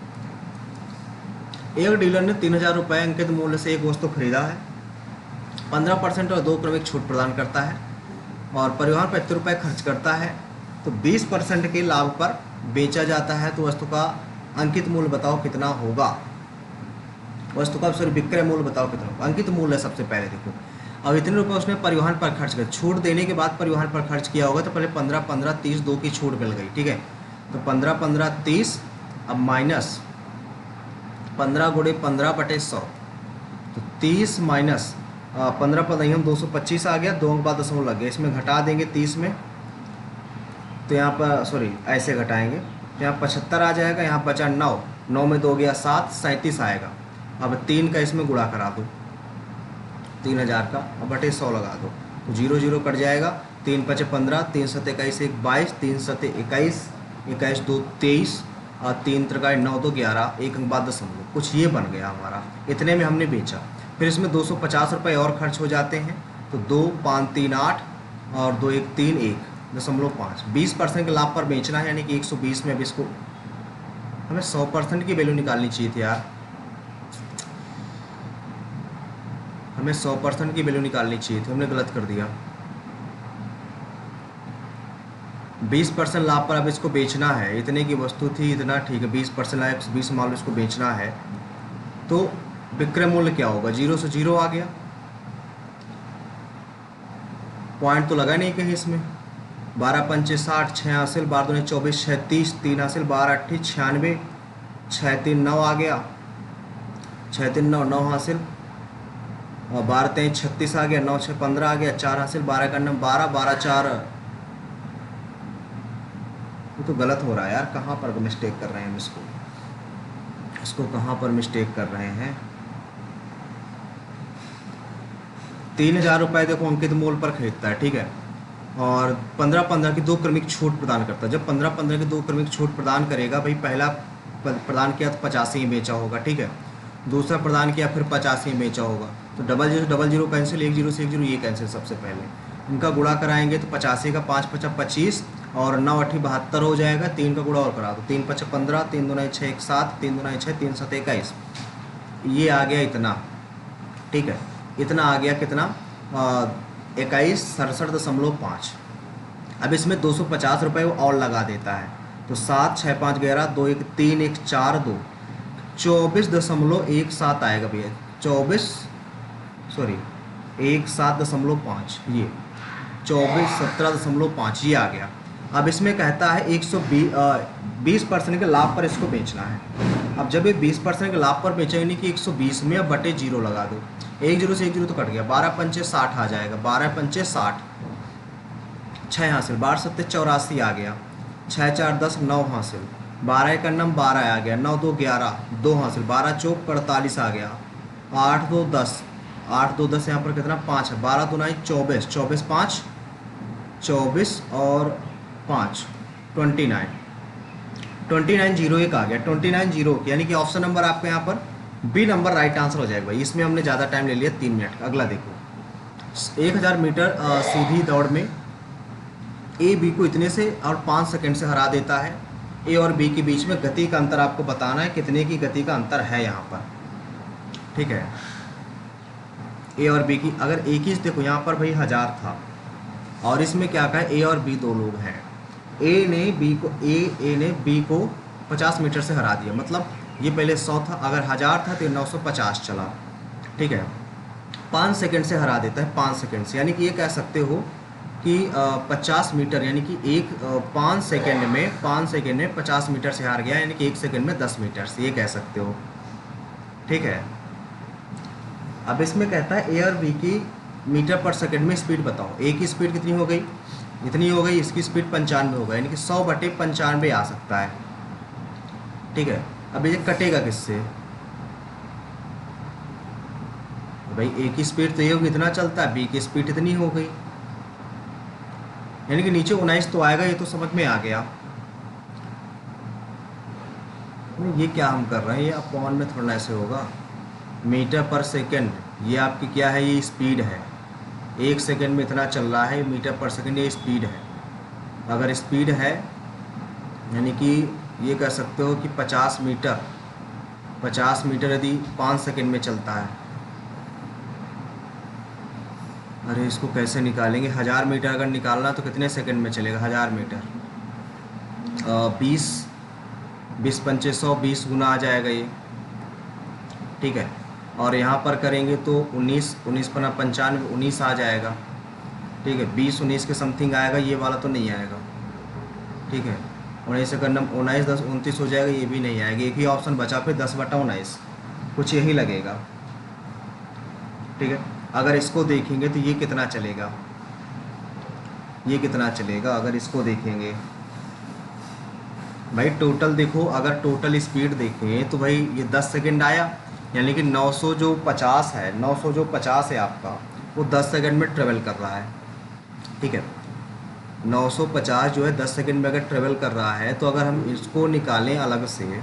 एक डीलर ने 3000 रुपये अंकित मूल्य से एक वस्तु खरीदा है, 15% और 2 क्रमिक छूट प्रदान करता है और परिवहन पर 80 रुपये खर्च करता है, तो 20% के लाभ पर बेचा जाता है, तो वस्तु का अंकित मूल्य बताओ कितना होगा? वस्तु का विक्रय मूल्य बताओ कितना होगा? अंकित मूल्य है सबसे पहले। देखो अब इतने रुपये उसने परिवहन पर खर्च कर, छूट देने के बाद परिवहन पर खर्च किया होगा, तो पहले 15 15 30 2 की छूट मिल गई, ठीक है। तो 15 15 30, अब माइनस 15 गुणे 15/100, तो 30 माइनस 15 पर नहीं, हम 225 आ गया, 2 के बाद दशमलव लग गया, इसमें घटा देंगे 30 में, तो यहाँ पर सॉरी ऐसे घटाएंगे, तो यहाँ 75 आ जाएगा, यहाँ बचा 9, 9 में 2 गया 7, 37 आएगा। अब 3 का इसमें गुणा करा दो 3000 का, अब बटे 100 लगा दो, तो 0 0 कट जाएगा, 3 5 15, 3 7 21 1 22, 3 7 21, 21 2 23 और 3 3 9 2 11, 1 अंक बाद दशमलव, कुछ ये बन गया हमारा। इतने में हमने बेचा, फिर इसमें 250 रुपये और खर्च हो जाते हैं, तो 2 5 3 8 और 2 1 3 1.5, 20% के लाभ पर बेचना है, यानी कि 120 में। अब इसको हमें 100% की वैल्यू निकालनी चाहिए थी यार, हमें 100% की वैल्यू निकालनी चाहिए थी, हमने गलत कर दिया। 20% लाभ पर अब इसको बेचना है, इतने की वस्तु थी इतना, ठीक है, 20% लाभ 120 मान लो इसको बेचना है, तो विक्रय मूल्य क्या होगा? 0 से 0 आ गया, पॉइंट तो लगा नहीं कहीं इसमें। 12 पंचे 60, 6 हासिल, 12 दूनी 24, 6 30, 3 हासिल, 12 8 96, 6 3 9 आ गया, 6 3 9 9 हासिल और 12 3 36 आ गया, 9 6 15 आ गया, 4 हासिल, 12 का 12 12 4, ये तो गलत हो रहा है यार, कहाँ पर मिस्टेक कर रहे हैं हम इसको कहाँ पर मिस्टेक कर रहे हैं? 3000 रुपये देखो अंकित मूल्य पर खरीदता है, ठीक है, और 15 की 2 क्रमिक छूट प्रदान करता है। जब 15 की 2 क्रमिक छूट प्रदान करेगा, भाई पहला प्रदान किया तो 85 ही बेचा होगा, ठीक है, दूसरा प्रदान किया फिर 85 ही बेचा होगा, तो 00 कैंसिल, 10 से 10 ये कैंसिल, सबसे पहले इनका गुणा कराएंगे तो 85 का 5 5 25 और 9 8 72 हो जाएगा, 3 का गुणा और करा दो, 3 5 15, 3 2 6 1 7, 3 2 6 3 7 21, ये आ गया इतना, ठीक है, इतना आ गया कितना? 21 67.5। अब इसमें 250 रुपये और लगा देता है, तो 7 6 5 11 2 1 3 1 4 2, 24.17 आएगा भैया, 17.5, ये 17.5 ये आ गया। अब इसमें कहता है 20% के लाभ पर इसको बेचना है। अब जब ये 20% के लाभ पर बेचेंगे कि 120 में, अब बटे 0 लगा दो, 1 0 से 1 0 तो कट गया, 12 पंचे 60 आ जाएगा, 12 पंचे 60, 6 हासिल, 12 7 84 आ गया, 6 4 10 9 हासिल, 12 1 9 12 आ गया, 9 2 11 2 हासिल, 12 चौक 48 आ गया, 8 2 10, 8 2 10 यहाँ पर कितना 5 है, 12 2 9 24, 24 5 24 और 5 29, 2901 आ गया, 2901, यानी कि ऑप्शन नंबर आपका यहाँ पर बी नंबर राइट आंसर हो जाएगा भाई। इसमें हमने ज़्यादा टाइम ले लिया 3 मिनट का। अगला देखो, 1000 मीटर सीधी दौड़ में ए बी को इतने से और 5 सेकंड से हरा देता है। ए और बी के बीच में गति का अंतर आपको बताना है, कितने की गति का अंतर है यहाँ पर, ठीक है। ए और बी की, अगर ए की देखो यहाँ पर भाई 1000 था और इसमें क्या कहा है, ए और बी दो लोग हैं। ए ने बी को 50 मीटर से हरा दिया, मतलब ये पहले 100 था, अगर 1000 था तो 950 चला, ठीक है। 5 सेकंड से हरा देता है, 5 सेकंड से, यानी कि ये कह सकते हो कि 50 मीटर, यानी कि 5 सेकंड में 50 मीटर से हार गया, यानी कि 1 सेकंड में 10 मीटर से, ये कह सकते हो, ठीक है। अब इसमें कहता है ए और बी की मीटर पर सेकंड में स्पीड बताओ। ए की स्पीड कितनी हो गई, इतनी हो गई, इसकी स्पीड 95 होगा, यानी कि 100/95 आ सकता है, ठीक है। अब ये कटेगा किससे, भाई ए की स्पीड तो ये होगी, इतना चलता है, बी की स्पीड इतनी हो गई, यानी कि नीचे 19 तो आएगा, ये तो समझ में आ गया। ये क्या हम कर रहे हैं, ये अपॉन में थोड़ा ऐसे होगा, मीटर पर सेकंड, ये आपकी क्या है, ये स्पीड है, 1 सेकंड में इतना चल रहा है, मीटर पर सेकंड ये स्पीड है। अगर स्पीड है यानी कि ये कह सकते हो कि 50 मीटर यदि 5 सेकंड में चलता है, अरे इसको कैसे निकालेंगे, 1000 मीटर अगर निकालना तो कितने सेकंड में चलेगा 1000 मीटर, 20 पंचे 100, 20 गुना आ जाएगा ये, ठीक है। और यहाँ पर करेंगे तो 19 पना 95, 19 आ जाएगा, ठीक है। 20 19 के समथिंग आएगा, ये वाला तो नहीं आएगा, ठीक है। 19 से करना 19 10 29 हो जाएगा, ये भी नहीं आएगा, एक ही ऑप्शन बचा, फिर 10/19 कुछ यही लगेगा, ठीक है। अगर इसको देखेंगे तो ये कितना चलेगा, अगर इसको देखेंगे भाई, टोटल देखो, अगर टोटल स्पीड देखें तो भाई ये 10 सेकंड आया, यानी कि 900 जो 50 है आपका, वो 10 सेकंड में ट्रेवल कर रहा है, ठीक है। 950 जो है 10 सेकंड में अगर ट्रेवल कर रहा है, तो अगर हम इसको निकालें अलग से,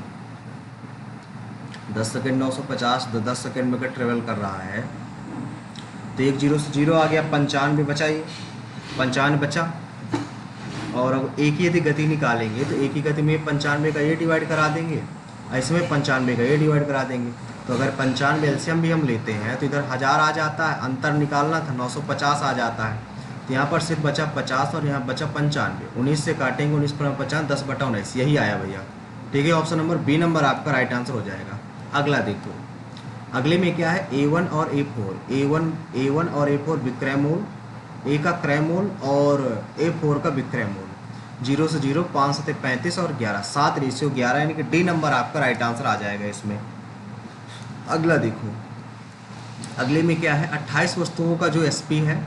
10 सेकंड 950 10 सेकंड में अगर ट्रेवल कर रहा है, तो एक 0 से 0 आ गया, 95 बचा, ये 95 बचा। और अब एक ही यदि गति निकालेंगे तो एक ही गति में 95 का ये डिवाइड करा देंगे, इसमें 95 का ये डिवाइड करा देंगे। तो अगर 95 एलसीएम भी हम लेते हैं तो इधर 1000 आ जाता है, अंतर निकालना था 950 आ जाता है, तो यहाँ पर सिर्फ बचा 50 और यहाँ बचा 95, 19 से काटेंगे, 19 पर 50, 10/19, यही आया भैया, ठीक है। ऑप्शन नंबर बी नंबर आपका राइट आंसर हो जाएगा। अगला देखो, अगले में क्या है, A1 और A4 और A4 विक्रय मोल, ए का क्रय मोल और A4 का विक्रय मोल, 0 से 0, 5 से 35 और 11, 7:11, यानी कि डी नंबर आपका राइट आंसर आ जाएगा इसमें। अगला देखो, अगले में क्या है, 28 वस्तुओं का जो SP है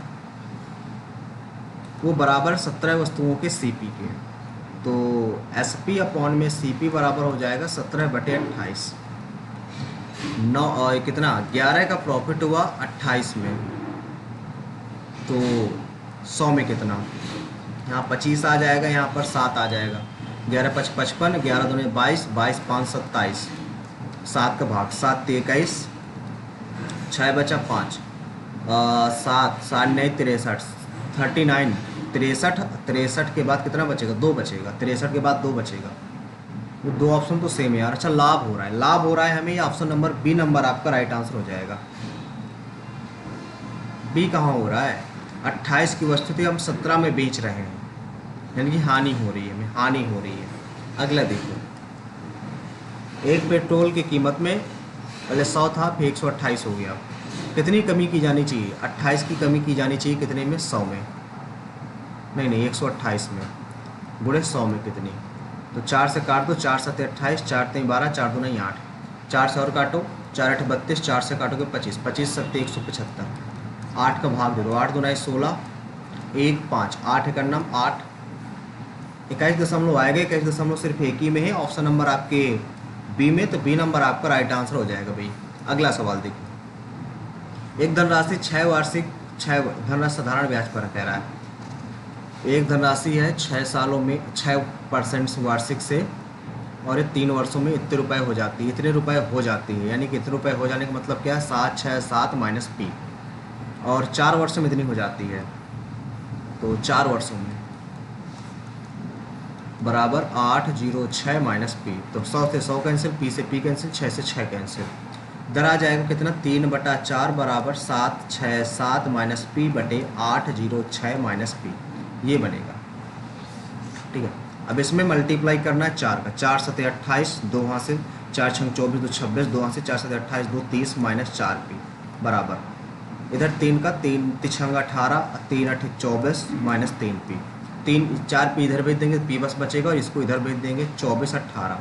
वो बराबर 17 वस्तुओं के CP के, तो SP अपॉन में CP बराबर हो जाएगा 17/28। 9 कितना 11 का प्रॉफिट हुआ 28 में, तो 100 में कितना, यहाँ 25 आ जाएगा, यहाँ पर 7 आ जाएगा, 11 5 55, 11 दूनी 22, 22 5 27, 7 का भाग 7 21, 6 बचा 5, 7 7 9 63, 39, 63 के बाद कितना बचेगा, 2 बचेगा, 63 के बाद 2 बचेगा, वो 2 ऑप्शन तो सेम है यार। अच्छा, लाभ हो रहा है हमें, ये ऑप्शन नंबर बी नंबर आपका राइट आंसर हो जाएगा। बी कहाँ हो रहा है, 28 की वस्तु थी हम 17 में बेच रहे हैं, यानी कि हानि हो रही है। अगला देखो, एक पेट्रोल की कीमत में पहले 100 था, फिर 128 हो गया, कितनी कमी की जानी चाहिए, 28 की कमी की जानी चाहिए, कितने में, 100 में, नहीं 128 में, गुणे 100 में कितनी, तो 4 से काट दो, 4 7 28, 4 3 12, 4 2 9 8, 4 से और काटो, 4 8 32, 4 से काटोगे 25, 25 7 175, 8 का भाग दे दो, 8 2 9 16, 1 5, 8 का नाम 8, 21 दशमलव आएगा, 21 दशमलव सिर्फ एक ही में है, ऑप्शन नंबर आपके बी में, तो बी नंबर आपका राइट आंसर हो जाएगा भाई। अगला सवाल देखो, एक धनराशि 6 धनराशि साधारण ब्याज पर कह रहा है, एक धनराशि है 6 सालों में 6% वार्षिक से और ये 3 वर्षों में इतने रुपए हो जाती है, इतने रुपए हो जाती है, यानी कि इतने रुपए हो जाने का मतलब क्या है, 767 माइनस पी, और 4 वर्षों में इतनी हो जाती है, तो 4 वर्षों में बराबर 806 माइनस पी, तो 100 से 100 कैंसिल, पी से पी कैंसिल, 6 से 6 कैंसिल, इधर आ जाएगा कितना 3/4 बराबर 767 माइनस पी बटे 806 माइनस पी, ये बनेगा। ठीक है, अब इसमें मल्टीप्लाई करना है 4 का, 4 सते 28, 2 वहाँ से 4 छंग 24, 2 26, 2 वहाँ से 4 सते 28, 2 30 माइनस 4 पी बराबर इधर 3 का 3 तिछंग 18, 3 8 24 माइनस 3 पी, 3 4 पी इधर भेज देंगे, पी बस बचेगा, और इसको इधर भेज देंगे 24 18,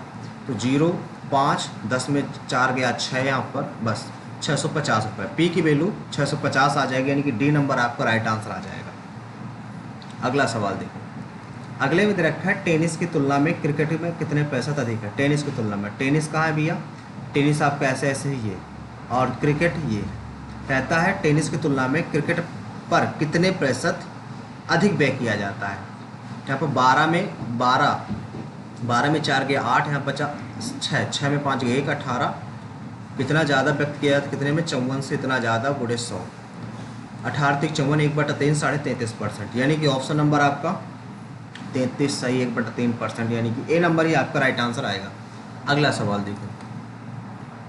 तो 0 5 10 में 4 गया 6, यहाँ पर बस 650 रुपये, पी की वैल्यू 650 आ जाएगी, यानी कि डी नंबर आपका राइट आंसर आ जाएगा। अगला सवाल देखो, अगले में दे रखा है टेनिस की तुलना में क्रिकेट में कितने पैसा अधिक है। टेनिस की तुलना में, टेनिस कहाँ है भैया, टेनिस आपका ऐसे ऐसे ही ये, और क्रिकेट ये कहता है टेनिस की तुलना में क्रिकेट पर कितने प्रतिशत अधिक व्यय किया जाता है। यहाँ पर 12 में 4 गया 8, यहाँ बचा 6 में 5 गया 1 18, कितना ज़्यादा व्यक्त किया जाता, कितने में 54 से इतना ज़्यादा गुणे 100, 18 तक 54 1/3 33%, यानी कि ऑप्शन नंबर आपका 33 सही, 1/3%, यानी कि ए नंबर ही आपका राइट आंसर आएगा। अगला सवाल देखो,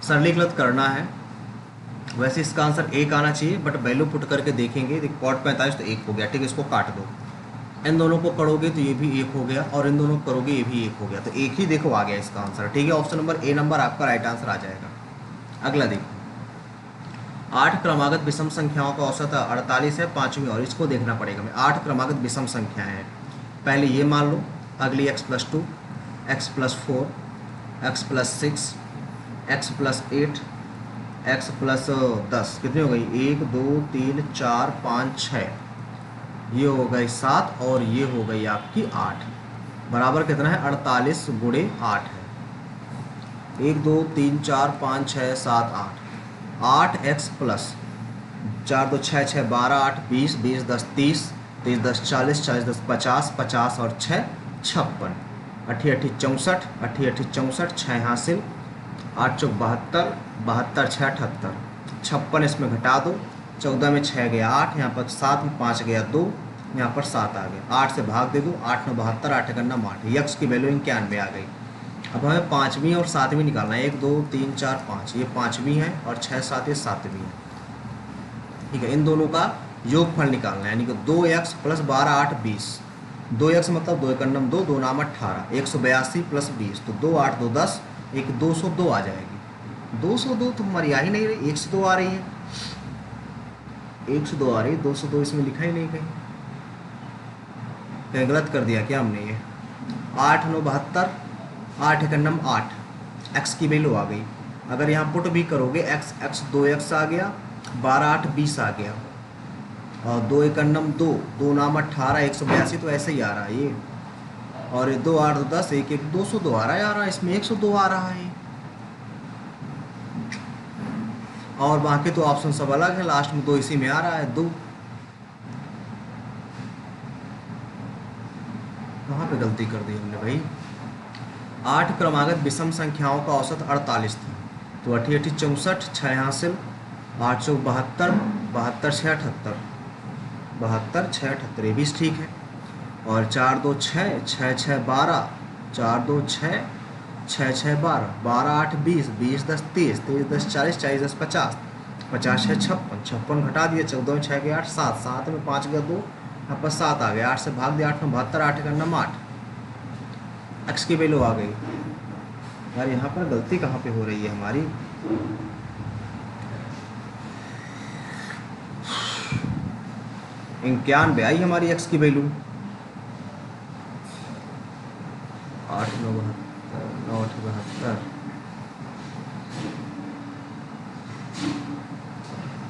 सरलीकृत करना है, वैसे इसका आंसर 1 आना चाहिए, बट वैल्यू पुट करके देखेंगे, कॉट 45 तो 1 हो गया, ठीक है, इसको काट दो, इन दोनों को करोगे तो ये भी 1 हो गया, और इन दोनों को करोगे ये भी 1 हो गया, तो एक ही देखो आ गया इसका आंसर, ठीक है, ऑप्शन नंबर ए नंबर आपका राइट आंसर आ जाएगा। अगला देखो, 8 क्रमागत विषम संख्याओं का औसत 48 है, 5वीं, और इसको देखना पड़ेगा हमें। 8 क्रमागत विषम संख्याएं हैं, पहले ये मान लो, अगली x+2, x+4, x+6, x+8, x+10, कितनी हो गई, 1 2 3 4 5 6, ये हो गई 7, और ये हो गई आपकी 8, बराबर कितना है 48 गुणे 8 है, 1 2 3 4 5 6 7 8, 8x प्लस 4 2 6 6 12 8 20 20 10 30 30 10 40 40 10 50 50 और 6 56, 8 8 64, 8 8 64, 6 हासिल, 8 चौक 72, 72 6 78, 56 इसमें घटा दो, 14 में 6 गया 8, यहाँ पर 7 में 5 गया 2, यहाँ पर 7 आ गया, 8 से भाग दे दो, 8 9 72, 8 1 9 8, यक्स की वैल्यू 91 आ गई। अब हमें 5वीं और 7वीं निकालना है, 1 2 3 4 5, ये 5वीं है, और 6 7 ये 7वीं है, ठीक है, इन दोनों का योगफल निकालना है, यानी कि 2x प्लस 12 8 20, 2x मतलब 2 1 2 2 नाम 18, 182 प्लस 20, तो 2 8 2 10, एक 202 आ जाएगी, 202 तो हमारी आ ही नहीं रही, 102 आ रही है, 102 आ रही है, 202 इसमें लिखा ही नहीं कहीं, कहीं गलत कर दिया क्या हमने, ये 8 9 72, 8 1 8, x की वैल्यू आ गई, अगर यहाँ पुट भी करोगे x 2x आ गया, 12 8 20 आ गया, और 2 1 2 2 नाम 18, 182 तो ऐसे ही आ रहा है ये, और 2 8 2 10, 1 1 202 आ रहा है, इसमें 102 आ रहा है, और बाकी तो ऑप्शन सब अलग है, लास्ट में 2 इसी में आ रहा है 2, कहाँ पे गलती कर दी हमने भाई। 8 क्रमागत विषम संख्याओं का औसत 48 था, तो 8 8 64, 6 हासिल, 8 चौक 72, 72 6 78, 72 6 78, ये भी ठीक है, और 4 2 6 6 6 12, 4 2 6 6 6 12, 12 8 20, 20 10 30, 30 10 40, 40 10 50, 50 6 56, 56 घटा दिया, 14 में 6 गया 8 7, 7 में 5 गया 2, यहाँ पर 7 आ गया, 8 से भाग दिया, 8 में 72, 8 1 8, एक्स की वैल्यू आ गई। यार यहाँ पर गलती कहाँ पे हो रही है हमारी, इक्यानवे आई हमारी एक्स की वैल्यू, 8 9 72, 9 8 72,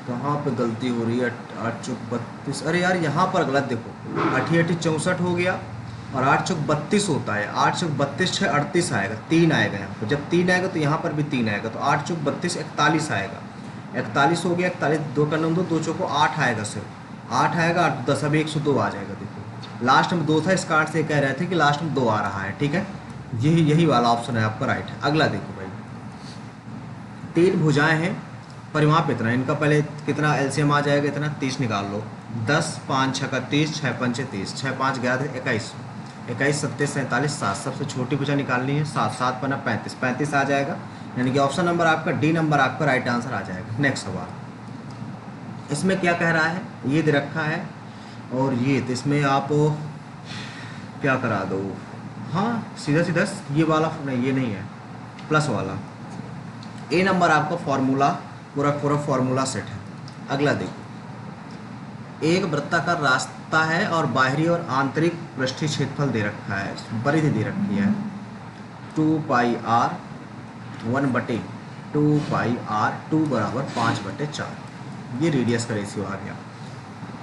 कहाँ पे गलती हो रही है, 8 चौक 32, अरे यार यहाँ पर गलत देखो, 8 8 64 हो गया, और 8 चौक 32 होता है, 8 चौक 32 6 38 आएगा, 3 आएगा यहाँ पर, जब 3 आएगा तो यहाँ पर भी 3 आएगा, तो 8 चौक 32 41 आएगा, 41 हो गया, 41 2 का 9 2 चौको 8 आएगा, सिर्फ 8 आएगा, 8 10 अभी 102 आ जाएगा। देखो लास्ट में 2 था, इस कार्ड से कह रहे थे कि लास्ट में 2 आ रहा है, ठीक है, यही यही वाला ऑप्शन है आपका राइट है। अगला देखो भाई, 3 भुजाएं हैं परिमाप इतना, इनका पहले कितना एलसीएम आ जाएगा, इतना 30 निकाल लो। 10 5 6 का 30, 6 पंचे 30, 6 5 11 21, 21 27 47 7, सबसे छोटी भुजा निकालनी है 7, 7 पना 35, 35 आ जाएगा, यानी कि ऑप्शन नंबर आपका डी नंबर आपका राइट आंसर आ जाएगा। नेक्स्ट सवाल, इसमें क्या कह रहा है, ये दे रखा है और ये तो इसमें आप क्या करा दो, हाँ सीधा सीधा ये वाला नहीं, ये नहीं है प्लस वाला, ए नंबर आपका फॉर्मूला पूरा पूरा फॉर्मूला सेट है। अगला देखो, एक वृत्ताकार रास्ता है और बाहरी और आंतरिक पृष्ठीय क्षेत्रफल दे रखा है, परिधि दे रखी है 2πr 1/2πr 2 बराबर 5/4, ये रेडियस का रेशियो आ गया।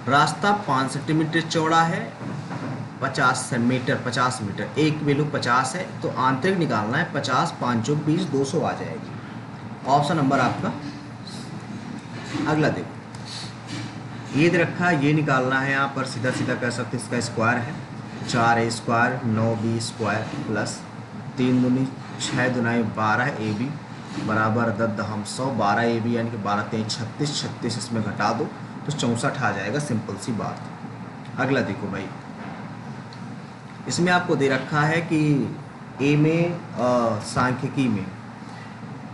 रास्ता 5 सेंटीमीटर चौड़ा है, 50 मीटर 50 मीटर, एक वैल्यू 50 है तो आंतरिक निकालना है 50 5 चौक 20 200 आ जाएगी, ऑप्शन नंबर आपका। अगला देखो, ये दे रखा है, ये निकालना है, यहाँ पर सीधा सीधा कह सकते हैं, इसका स्क्वायर है 4a square 9b square plus 3 दूनी 6 दुनाई 12 ab बराबर 10 हम 100, 12 ab यानी कि 12 3 36, 36 इसमें घटा दो तो 64 आ जाएगा, सिंपल सी बात। अगला देखो भाई, इसमें आपको दे रखा है कि ए में सांख्यिकी में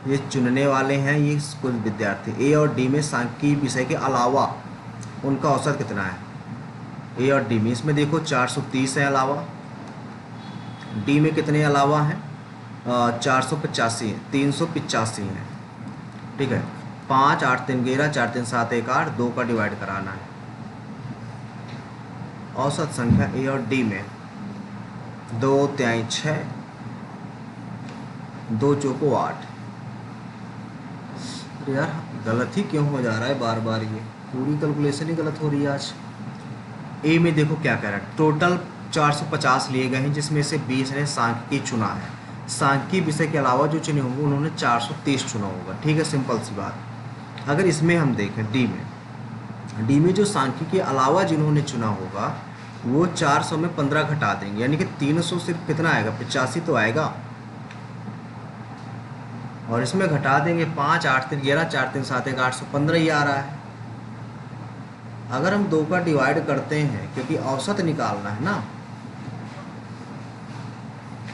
ये चुनने वाले हैं ये कुछ विद्यार्थी, ए और डी में सांख्यिकी विषय के अलावा उनका औसत कितना है, ए और डी में, इसमें देखो 430 है अलावा, डी में कितने अलावा हैं 485 है, 385 है, ठीक है। 5 8 3 11 4 3 7 1 8, 2 का डिवाइड कराना है, औसत संख्या ए और डी में 2 3 6 2 चौको 8, यार गलत ही क्यों हो जा रहा है बार बार, ये पूरी कैलकुलेशन ही गलत हो रही है आज। ए में देखो क्या कह रहा है, टोटल 450 लिए गए हैं जिसमें से 20 ने सांख्यिकी चुना है, सांख्यिकी विषय के अलावा जो चुने होंगे उन्होंने 430 चुना होगा, ठीक है, सिंपल सी बात। अगर इसमें हम देखें डी में जो सांख्यिकी के अलावा जिन्होंने चुना होगा वो 400 में 15 घटा देंगे, यानी कि 300 सिर्फ कितना आएगा 85 तो आएगा, और इसमें घटा देंगे 5 8 3 11 4 3 7 1 815 ही आ रहा है। अगर हम 2 का डिवाइड करते हैं, क्योंकि औसत निकालना है ना,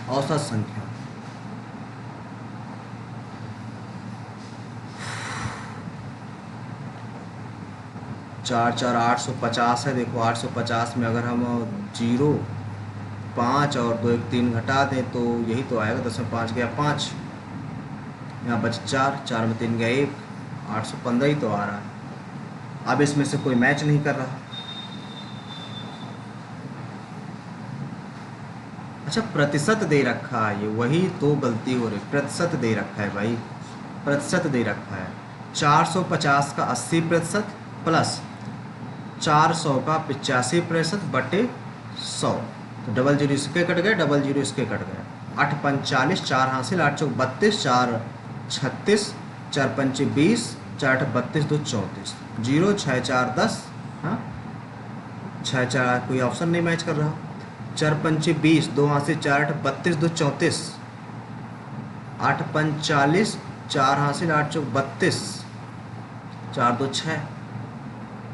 औसत संख्या, चार 4 850 है, देखो 850 में अगर हम 0 5 और 2 1 3 घटा दें तो यही तो आएगा, 10 में 5 गया 5, यहाँ बच 4 4 में 3 गया 1, 815 ही तो आ रहा है। अब इसमें से कोई मैच नहीं कर रहा। अच्छा प्रतिशत दे रखा है, ये वही तो गलती हो रही, प्रतिशत दे रखा है भाई, प्रतिशत दे रखा है 450 का 80% प्लस 400 का 85% बटे 100, तो डबल जीरो इसके कट गए, डबल जीरो इसके कट गए, 8 5 40, 4 हासिल 8 चौक 32, 4 36, 4 पंचे 20, 4 8 32, 2 34, 0 6 4 10, हाँ 6 4 कोई ऑप्शन नहीं मैच कर रहा, 4 पंचे 20, 2 हासिल 4 8 32, 2 34, 8 5 40, 4 हासिल 8 चौक 32, 4 2 6,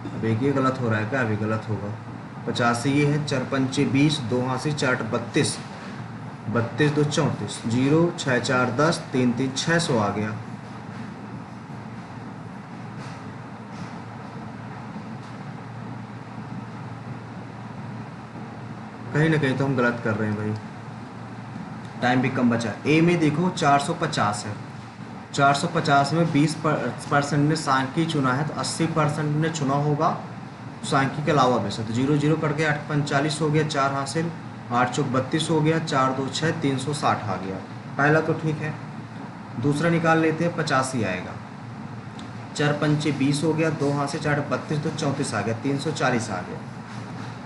अब एक ये गलत हो रहा है क्या, अभी गलत होगा, 50 ये है, 4 पंचे 20, 2 हासिल 4 8 32, 32 2 34, 0 6 4 10, 3 3 600 आ गया। कहीं ना कहीं तो हम गलत कर रहे हैं भाई, टाइम भी कम बचा। ए में देखो 450 है, 450 में 20% ने सांख्यिकी चुना है तो 80% ने चुना होगा सांख्यिकी के अलावा वैसे, तो 0 0 कट गया, 8 5 40 हो गया, 4 हासिल 8 चौक 32 हो गया, 4 2 6, 360 आ गया, पहला तो ठीक है। दूसरा निकाल लेते हैं, 85 आएगा, 4 पंचे 20 हो गया, 2 हासिल 4 32, तो 34 आ गया, 340 आ गया,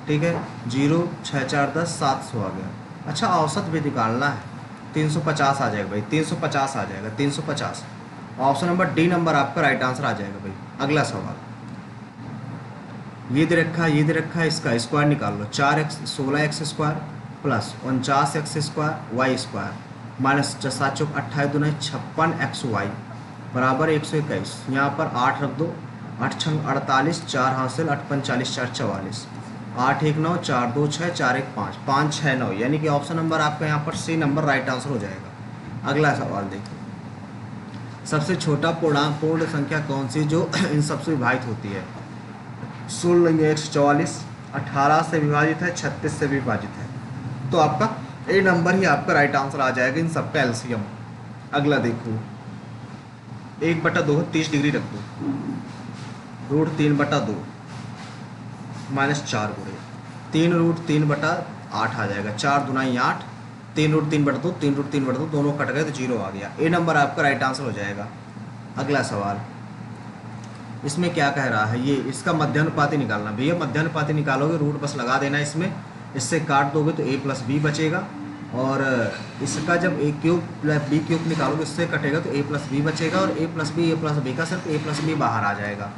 ठीक है, 0 6 4 10, 700 आ गया। अच्छा औसत भी निकालना है, 350 आ जाएगा भाई, 350 आ जाएगा, 350, ऑप्शन नंबर डी नंबर आपका राइट आंसर आ जाएगा भाई। अगला सवाल, ये दे रखा है, ये दे रखा है, इसका स्क्वायर निकाल लो, 4x 16x square plus 49x² y square minus 7 चौक 28 दूना 56x वाई बराबर 121। यहाँ पर 8 रख दो, 8 छंग 48, 4 हासिल, 8 पंच 40, 4 44, 8 1 9, 4 2 6, 4 1 5, 5 6 9, यानी कि ऑप्शन नंबर आपका यहाँ पर सी नंबर राइट आंसर हो जाएगा। अगला सवाल देखिए, सबसे छोटा पूर्ण संख्या कौन सी जो इन सबसे विभाजित होती है? 16 144, 18 से विभाजित है, 36 से विभाजित है, तो आपका ए नंबर ही आपका राइट आंसर आ जाएगा इन सबका एलसीएम। अगला देखो, 1/2 30 डिग्री रख दो, रूट 3/2 माइनस 4 गुणे 3 रूट 3/8 आ जाएगा, 4 दुनाई 8, 3 रूट 3/2, 3 रूट 3/2 दोनों कट गए तो 0 आ गया। ए नंबर आपका राइट आंसर हो जाएगा। अगला सवाल, इसमें क्या कह रहा है? ये इसका मध्यानुपाती निकालना। भैया मध्यानुपाती निकालोगे रूट बस लगा देना इसमें, इससे काट दोगे तो a + b बचेगा, और इसका जब a cube plus b cube निकालोगे इससे कटेगा तो a + b बचेगा, और a + b का सिर्फ a + b बाहर आ जाएगा,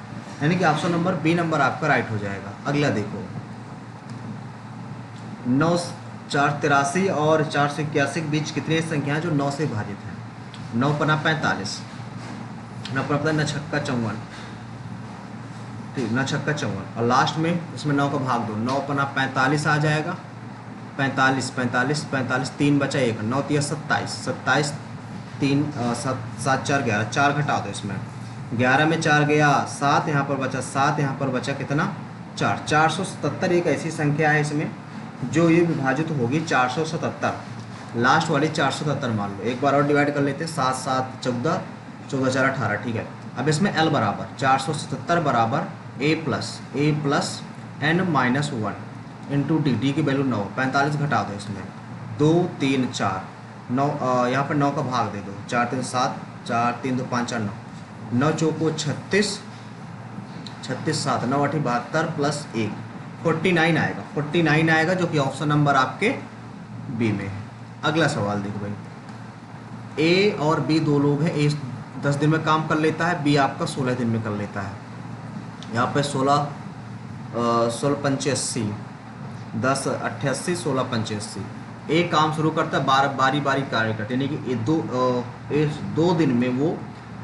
यानी कि ऑप्शन नंबर बी नंबर आपका राइट हो जाएगा। अगला देखो, 9 4 83 और 4 से 81 के बीच कितनी संख्या है जो 9 से विभाजित है? 9 पना 45, 9 पना 9 छक्का 54, ठीक, 9 छक्का 54, और लास्ट में इसमें 9 का भाग दो, 9 पना 45 आ जाएगा, 45 45 45, 3 बचा 1, 9 3 27, 27 3 7 4 11, 4 घटा दो इसमें, 11 में 4 गया 7, यहाँ पर बचा 7, यहाँ पर बचा कितना 4, 477 एक ऐसी संख्या है इसमें जो ये विभाजित होगी 477, लास्ट वाली 477 मान लो। एक बार और डिवाइड कर लेते हैं, 7 7 14, 14 4 18, ठीक है। अब इसमें L बराबर 477 बराबर a plus n minus 1 into D की वैल्यू 9, 45 घटा दो इसमें, 2 3 4 9, यहाँ पर 9 का भाग दे दो, 4 3 7, 4 3 2 5 4 9, 9 चौको 36, 36 7 9 8 72 प्लस 1 49 आएगा, 49 आएगा जो कि ऑप्शन नंबर आपके बी में है। अगला सवाल देखो भाई, ए और बी दो लोग हैं, ए 10 दिन में काम कर लेता है, बी आपका 16 दिन में कर लेता है। यहाँ पे 16 16 85, 10 88, 16 85, एक काम शुरू करता है, बारी बारी कार्य करते, यानी कि ये दो दिन में वो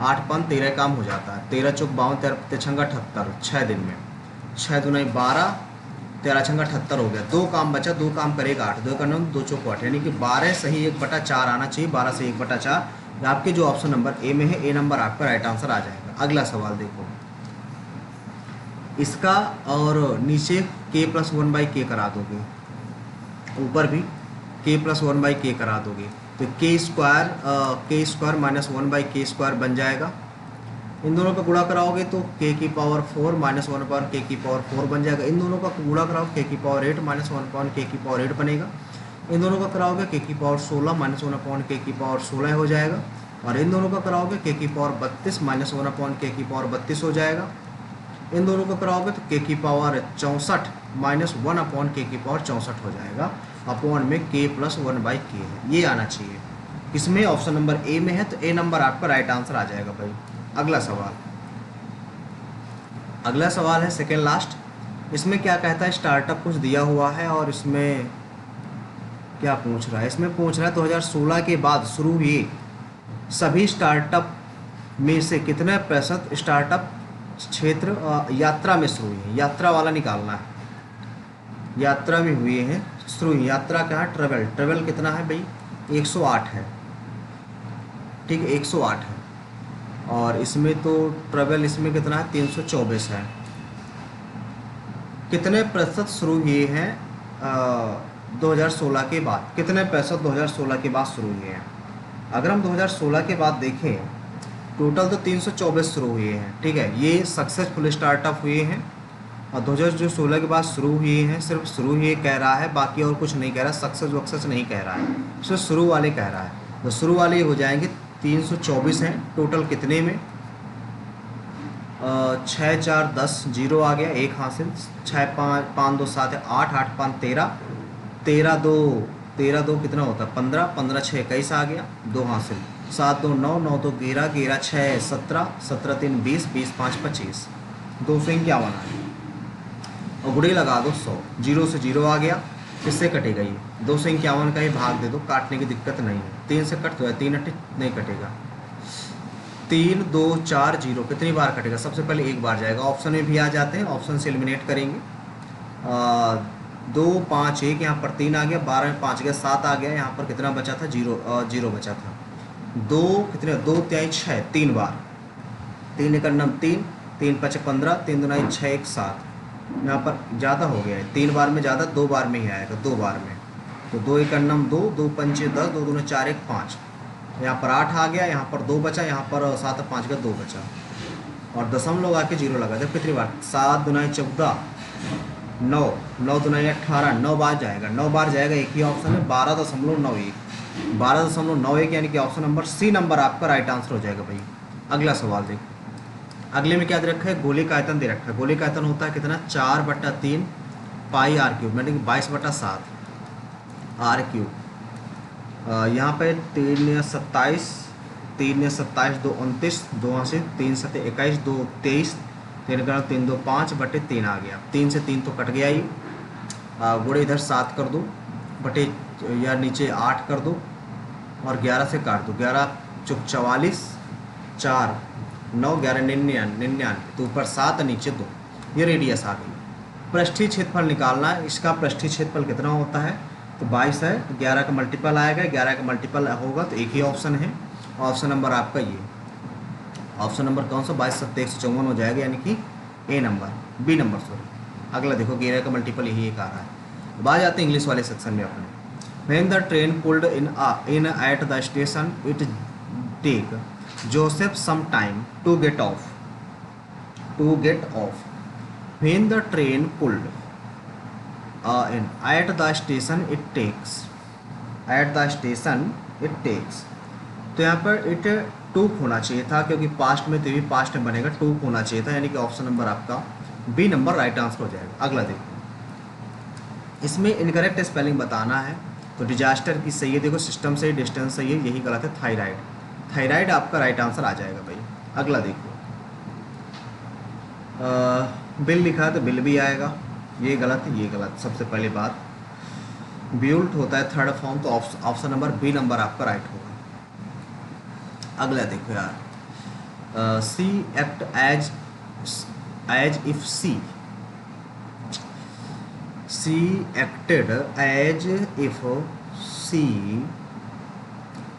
8 5 13 काम हो जाता है, 13 चौक 52, 13 छंगा 78, 6 दिन में, 6 दूनी 12, 13 छंगा 78 हो गया, 2 काम बचा, 2 काम करेगा 8, 2 का 9, 2 चौक 8, यानी कि 12 सही 1/4 आना चाहिए, 12 से 1/4 आपके जो ऑप्शन नंबर ए में है, ए नंबर आपका राइट आंसर आ जाएगा। अगला सवाल देखो, इसका और नीचे k + 1/k करा दोगे, ऊपर भी k + 1/k करा दोगे तो k स्क्वायर माइनस 1/k² बन जाएगा। इन दोनों का गुणा कराओगे तो k की पावर 4 माइनस 1/k की पावर 4 बन जाएगा। इन दोनों का गुणा कराओ k की पावर 8 माइनस 1/k की पावर 8 बनेगा। इन दोनों का कराओगे k की पावर 16 माइनस 1/k की पावर 16 हो जाएगा। और इन दोनों का कराओगे k की पावर 32 माइनस 1/k की पावर 32 हो जाएगा। इन दोनों का कराओगे तो k की पावर 64 माइनस 1/k की पावर 64 हो जाएगा। अपॉन में k + 1/k है, ये आना चाहिए। किसमें? ऑप्शन नंबर ए में है, तो ए नंबर आपका राइट आंसर आ जाएगा भाई। अगला सवाल है सेकेंड लास्ट। इसमें क्या कहता है, स्टार्टअप कुछ दिया हुआ है और इसमें क्या पूछ रहा है, इसमें पूछ रहा है 2016 के बाद शुरू हुए सभी स्टार्टअप में से कितने % स्टार्टअप क्षेत्र यात्रा में शुरू हुए हैं। यात्रा वाला निकालना है, यात्रा में हुए हैं शुरू। यात्रा क्या है? ट्रेवल कितना है भाई? 108 है, ठीक है, 108 है। और इसमें तो ट्रेवल इसमें कितना है? 324 है। कितने % शुरू हुए हैं 2016 के बाद? कितने % 2016 के बाद शुरू हुए हैं? अगर हम 2016 के बाद देखें, टोटल तो 324 शुरू हुए हैं, ठीक है, ये सक्सेसफुल स्टार्टअप हुए हैं। और 2016 के बाद शुरू हुए हैं, सिर्फ शुरू हुए कह रहा है, बाकी और कुछ नहीं कह रहा, सक्सेस नहीं कह रहा है, सिर्फ शुरू वाले कह रहा है। तो शुरू वाले हो जाएंगे 324 हैं टोटल। कितने में? 6 4 10, 0 आ गया, 1 हासिल। 6 5 2 7 8, 8 5 13, 13 2 कितना होता है? 15, 15 6 21 आ गया, 2 हासिल। 7 2 9, 9 2 11, 11 6 17, 17 3 20, 20 5 25, 251 है। और गुड़े लगा दो 100, 0 से 0 आ गया, किससे कटेगा ये? 251 का ही भाग दे दो, काटने की दिक्कत नहीं है। 3 से कट तो 3 अट्ठे नहीं कटेगा। 3 2 4 0 कितनी बार कटेगा? सबसे पहले एक बार जाएगा। ऑप्शन में भी आ जाते हैं, ऑप्शन से एलिमिनेट करेंगे। 2 5 1, यहाँ पर 3 आ गया, 12 में 5 गया, 7 आ गया, यहाँ पर कितना बचा था? 0 बचा था। 2 कितने? 2 3 6, 3 बार। 3 एकड़ नम 3, 3 5 15, 3 2 6 1 7। यहाँ पर ज़्यादा हो गया है, 3 बार में ज़्यादा, 2 बार में ही आएगा, 2 बार में। तो 2 एकड़ नम 2, 2 पंचे 10, 2 दूने 4 1 5। यहाँ पर 8 आ गया, यहाँ पर 2 बचा, यहाँ पर 7 5 का 2 बचा, और दशमलव आके 0 लगा। जब कितनी बार? 7 दूना 14, 9, 9 दूना 18, 9 बार जाएगा, 9 बार जाएगा। एक ही ऑप्शन है 12.91, 12.91, यानी कि ऑप्शन नंबर सी नंबर आपका राइट आंसर हो जाएगा भाई। अगला सवाल देखो। अगले में क्या दे रखा है? गोले का आयतन दे रखा है। गोले का आयतन होता है कितना? 4/3 पाई आर क्यूब, यानी कि 22/7 आर क्यूब। यहाँ पे 3 या 27, 3 या 27, 2 29, 2 से 3 7 21, 2 23, 3 का 3 2 5/3 आ गया। 3 से 3 तो कट गया ही, गुणे इधर 7 कर दो, बटे या नीचे 8 कर दो, और 11 से काट दो। 11 चुक 44, 4 9 11 99, तो ऊपर 7 नीचे 2, ये रेडियस आ गई। पृष्ठीय क्षेत्रफल निकालना है। इसका पृष्ठीय क्षेत्रफल कितना होता है? तो 22 है, 11 का मल्टीपल आएगा, 11 का मल्टीपल होगा तो एक ही ऑप्शन है, ऑप्शन नंबर आपका ये। ऑप्शन नंबर कौन सा? 22 7 154 हो जाएगा, यानी कि ए नंबर, बी नंबर सॉरी। अगला देखो, 11 का मल्टीपल यही एक आ रहा है। अब आ जाते हैं इंग्लिश वाले सेक्शन में अपने। When the train pulled in at the station it take Joseph some time to get off. When the train pulled in at the station, it takes. तो यहाँ पर इट टूक होना चाहिए था, क्योंकि पास्ट में तो भी पास्ट में बनेगा, टूक होना चाहिए था, यानी कि ऑप्शन नंबर आपका बी नंबर राइट आंसर हो जाएगा। अगला देखो, इसमें इनकरेक्ट स्पेलिंग बताना है। तो डिजास्टर की सही है, देखो सिस्टम सही, डिस्टेंस सही है, यही गलत है। थायराइड आपका राइट आंसर आ जाएगा भाई। अगला देखो, बिल लिखा है तो बिल भी आएगा, ये गलत है, ये गलत। सबसे पहली बात, ब्यूल्ट होता है थर्ड फॉर्म, तो ऑप्शन नंबर बी नंबर आपका राइट होगा। अगला देखो यार, she act as if she acted as if she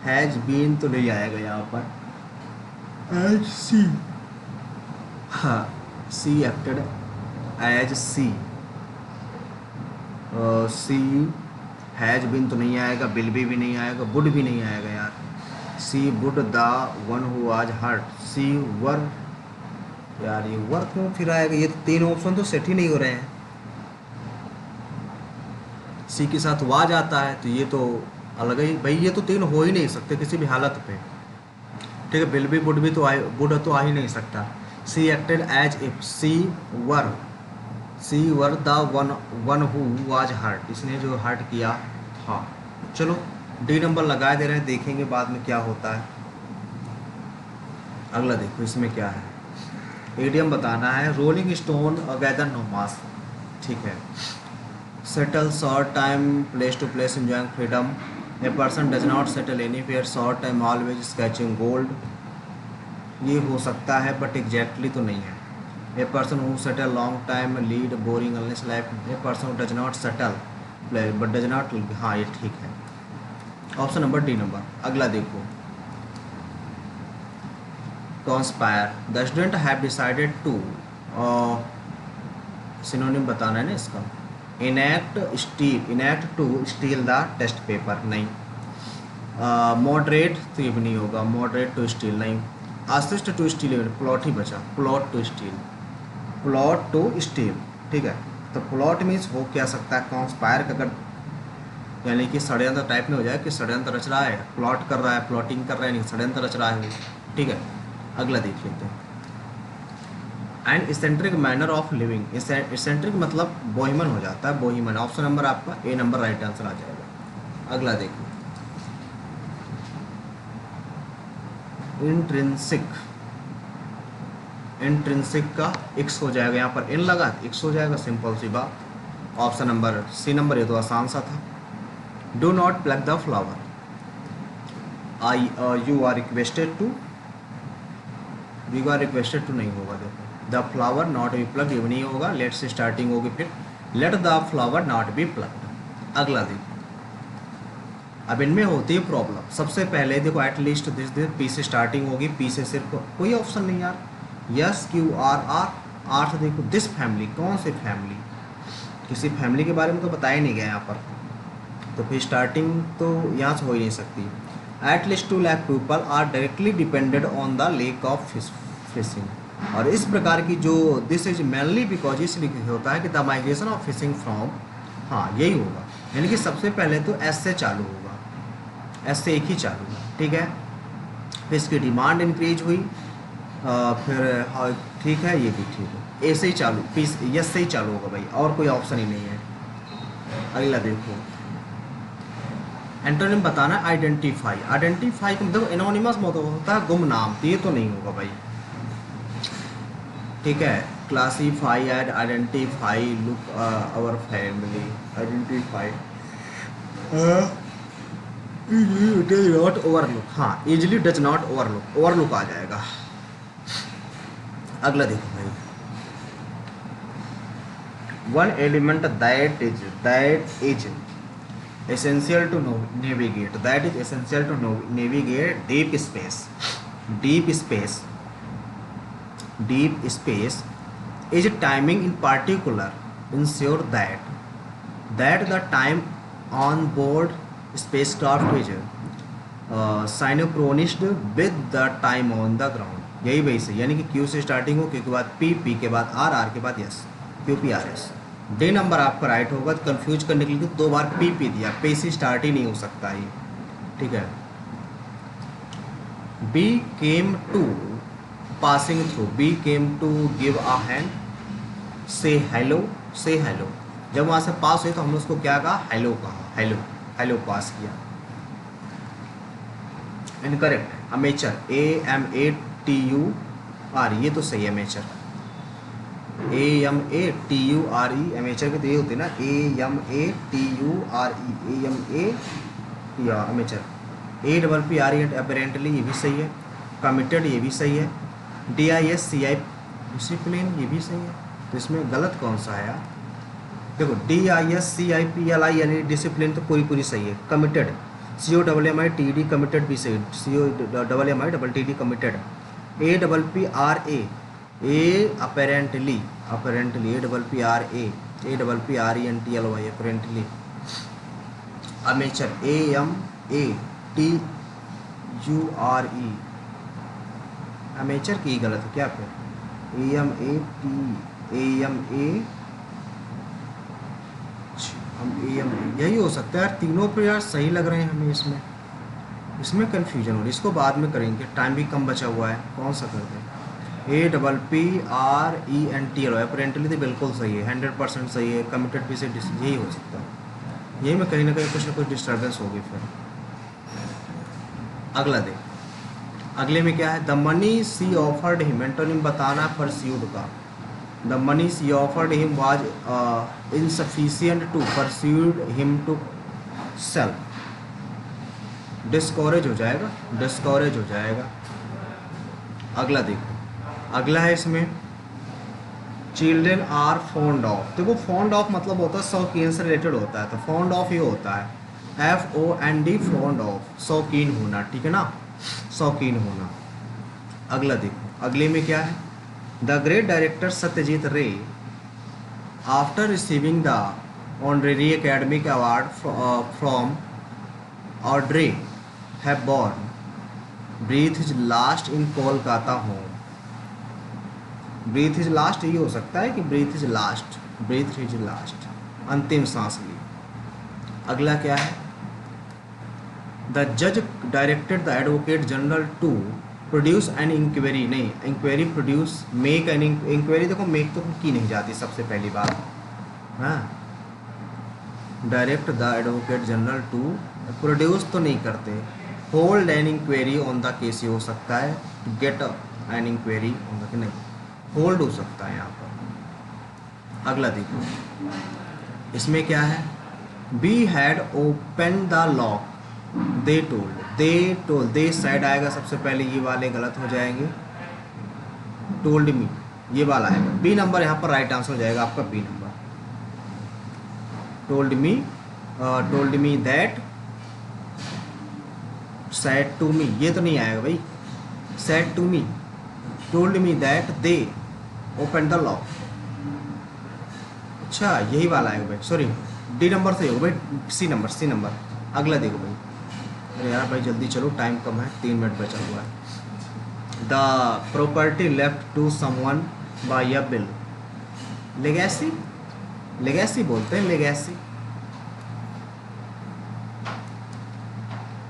has been तो नहीं आएगा यहाँ पर, एज सी, हाँ, she acted as she has been तो नहीं आएगा, बिल भी नहीं आएगा, वुड भी नहीं आएगा यार। She would the one who was hurt, she were, यार ये वर क्यों फिर आएगा? ये 3 ऑप्शन तो सेट ही नहीं हो रहे हैं। सी के साथ वाज आता है, तो ये तो अलग ही भाई, ये तो 3 हो ही नहीं सकते किसी भी हालत पे। ठीक है, बिल भी वुड भी तो वुड तो आ ही नहीं सकता। She acted as if she were the one who was hurt, इसने जो हर्ट किया था। चलो डी नंबर लगा दे रहे हैं, देखेंगे बाद में क्या होता है। अगला देखो, इसमें क्या है? एडियम बताना है। Rolling stone gather no moss, ठीक है। Settle short time, place to place, enjoying freedom. A person does not settle anywhere, short time, always sketching gold, ये हो सकता है बट एग्जैक्टली तो नहीं है। A person who settle long time, lead boring unless life. A person who does not settle but does not, हाँ ये ठीक है, ऑप्शन नंबर डी नंबर। अगला देखो, conspire, the student have decided to, synonym बताना है ना इसका। Enact to steal the test paper, नहीं। मॉडरेट तो ये भी नहीं होगा, मॉडरेट टू स्टील नहीं। असिस्ट टू स्टील, प्लॉट ही बचा, प्लॉट टू स्टील, ठीक है। तो प्लॉट मीन्स हो क्या सकता है? कॉन्स्पायर का अगर, यानी कि षड्यंत्र टाइप में हो जाए कि षड्यंत्र रच रहा है, प्लॉट कर रहा है, प्लॉटिंग कर रहा है, नहीं षड्यंत्र रच रहा है, ठीक है। अगला देख लेते हैं। And eccentric manner of living, eccentric मतलब बोहिमन हो जाता है, बोहिमन। ऑप्शन नंबर आपका ए नंबर राइट आंसर आ जाएगा। अगला देखो, इंट्रिंसिक का एक्स हो जाएगा, यहाँ पर इन लगा एक्स हो जाएगा, सिंपल सी बात। ऑप्शन नंबर सी नंबर, ये तो आसान सा था। Do not plug the flower, I you are requested to, you are requested to नहीं होगा, देखो the flower not be plug, ये भी नहीं होगा, लेट से स्टार्टिंग होगी, फिर let the flower not be plugged. अगला देखो, अब इनमें होती है प्रॉब्लम। सबसे पहले देखो एटलीस्ट दिस पी से स्टार्टिंग होगी, पी से सिर्फ कोई ऑप्शन नहीं यार, yes Q R R, R से देखो दिस फैमिली, कौन सी फैमिली, किसी फैमिली के बारे में तो बताया नहीं गया यहाँ पर, तो फिर स्टार्टिंग तो यहाँ से हो ही नहीं सकती। At least 2 lakh people are directly depended on the lake of fishing, और इस प्रकार की जो दिस इज मेनली बिकॉज इसलिए होता है कि the migration of fishing from, हाँ यही होगा, यानी कि सबसे पहले तो एस से चालू होगा, एस से एक ही चालू है, ठीक है, फिर इसकी डिमांड इंक्रीज हुई, फिर हाँ ठीक है, ये भी ठीक है, ए से ही चालू, पी यस से ही चालू होगा भाई, और कोई ऑप्शन ही नहीं है। अगला देखो, एंटोनिम बताना, आइडेंटिफाई, आइडेंटिफाई का मतलब एनोनिमस मतलब होता है गुमनाम, तो ये तो नहीं होगा भाई, ठीक है, classify and identify, look our family, identify does not overlook, हाँ easily does not overlook, overlook आ जाएगा। अगला देखो भाई, one element that is essential to navigate, that is essential to navigate deep space, deep space, deep space is timing in particular ensure that the time on board spacecraft is synchronized with the time on the ground, यही वही से, यानी कि Q से starting हो, Q के बाद P, P के बाद R, R के बाद S, Q P R S। D number आपका राइट होगा, तो कंफ्यूज करने के लिए तो 2 बार पी पी दिया, पे से स्टार्ट ही नहीं हो सकता ये, ठीक है। Became to passing through, became to give a hand, say hello, say hello, जब वहाँ से पास हुई तो हमने उसको क्या कहा, हेलो कहा, हेलो, हेलो पास किया। इनकरेक्ट, अमेचर, AMATUR, ये तो सही है, अमेचर, AMATURE, अमेचर के तो ये होते हैं ना, AMATURE, या अमेचर, APPRE अपेरेंटली, ये भी सही है, कमिटेड ये भी सही है, DISCI डिसिप्लिन ये भी सही है, तो इसमें गलत कौन सा है यार, देखो DISCIPLI यानी डिसिप्लिन तो पूरी पूरी सही है, कमिटेड COMMITED कमिटेड भी सही, COMMITED committed, APPRA apparently, apparently APPRA APPRENTLY apparently, amateur AMATURE, amateur की गलत है क्या, फिर यही हो सकता है यार, तीनों पर यार सही लग रहे हैं हमें, इसमें कन्फ्यूजन हो रही है, इसको बाद में करेंगे, टाइम भी कम बचा हुआ है, कौन सा करते हैं, APPRENTLY अपेरेंटली तो बिल्कुल सही है, 100% सही है, कमिटेड भी से यही हो सकता है, यही में कहीं ना कुछ डिस्टर्बेंस होगी फिर। अगला देख, अगले में क्या है, the money she offered him, antonym बताना परस्यूड का, the money she offered him was insufficient to persuade him to sell, discourage हो जाएगा, डिस्करेज हो जाएगा। अगला देखो, अगला है इसमें, चिल्ड्रेन आर फॉन्ड ऑफ, देखो फॉन्ड ऑफ मतलब होता है शौकीन से रिलेटेड होता है, तो फॉन्ड ऑफ ये होता है FOND, फॉन्ड ऑफ, शौकीन होना, ठीक है ना, शौकीन होना। अगला देखो, अगले में क्या है, the great director Satyajit Ray after receiving the honorary academic award from Audrey Hepburn breathe is last in Kolkata home, breathe is last ये हो सकता है कि breathe is last, breathe is last, अंतिम सांस ली। अगला क्या है, द जज directed the advocate general to produce an inquiry, नहीं inquiry produce, make an inquiry, देखो मेक तो की नहीं जाती सबसे पहली बात, हाँ, direct the advocate general to, produce तो नहीं करते, hold an inquiry on the case, ये हो सकता है, to get an inquiry on the, नहीं होल्ड हो सकता है यहाँ पर। अगला देखो, इसमें क्या है, be had open the lock, they side आएगा सबसे पहले, ये वाले गलत हो जाएंगे, टोल्ड मी ये वाला आएगा, बी नंबर यहाँ पर राइट आंसर हो जाएगा आपका B number. Told me that said to me, ये तो नहीं आएगा भाई, said to me, told me that they open the lock, अच्छा यही वाला आएगा भाई, सॉरी डी नंबर से होगा भाई, सी नंबर अगला देखो भाई। अरे यार भाई जल्दी चलो, टाइम कम है, 3 मिनट बचा हुआ है। The property left to someone by a bill, legacy बोलते हैं, legacy.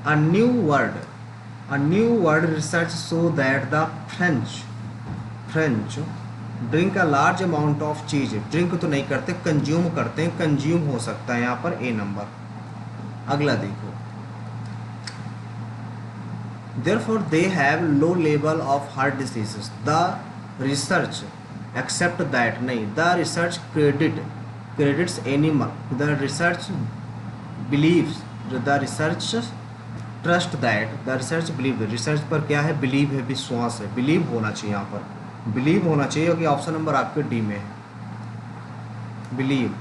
A new word research show that the French drink a large amount of cheese, drink तो नहीं करते, कंज्यूम करते हैं, कंज्यूम हो सकता है यहाँ पर ए नंबर। अगला देखो, therefore they have low level of heart diseases, the research accept that, नहीं, the research credits animal, the research believes, the research trust that, the research believe, research पर क्या है, बिलीव है, विश्वास है, बिलीव होना चाहिए यहाँ पर, बिलीव होना चाहिए, क्योंकि ऑप्शन नंबर आपके डी में है, believe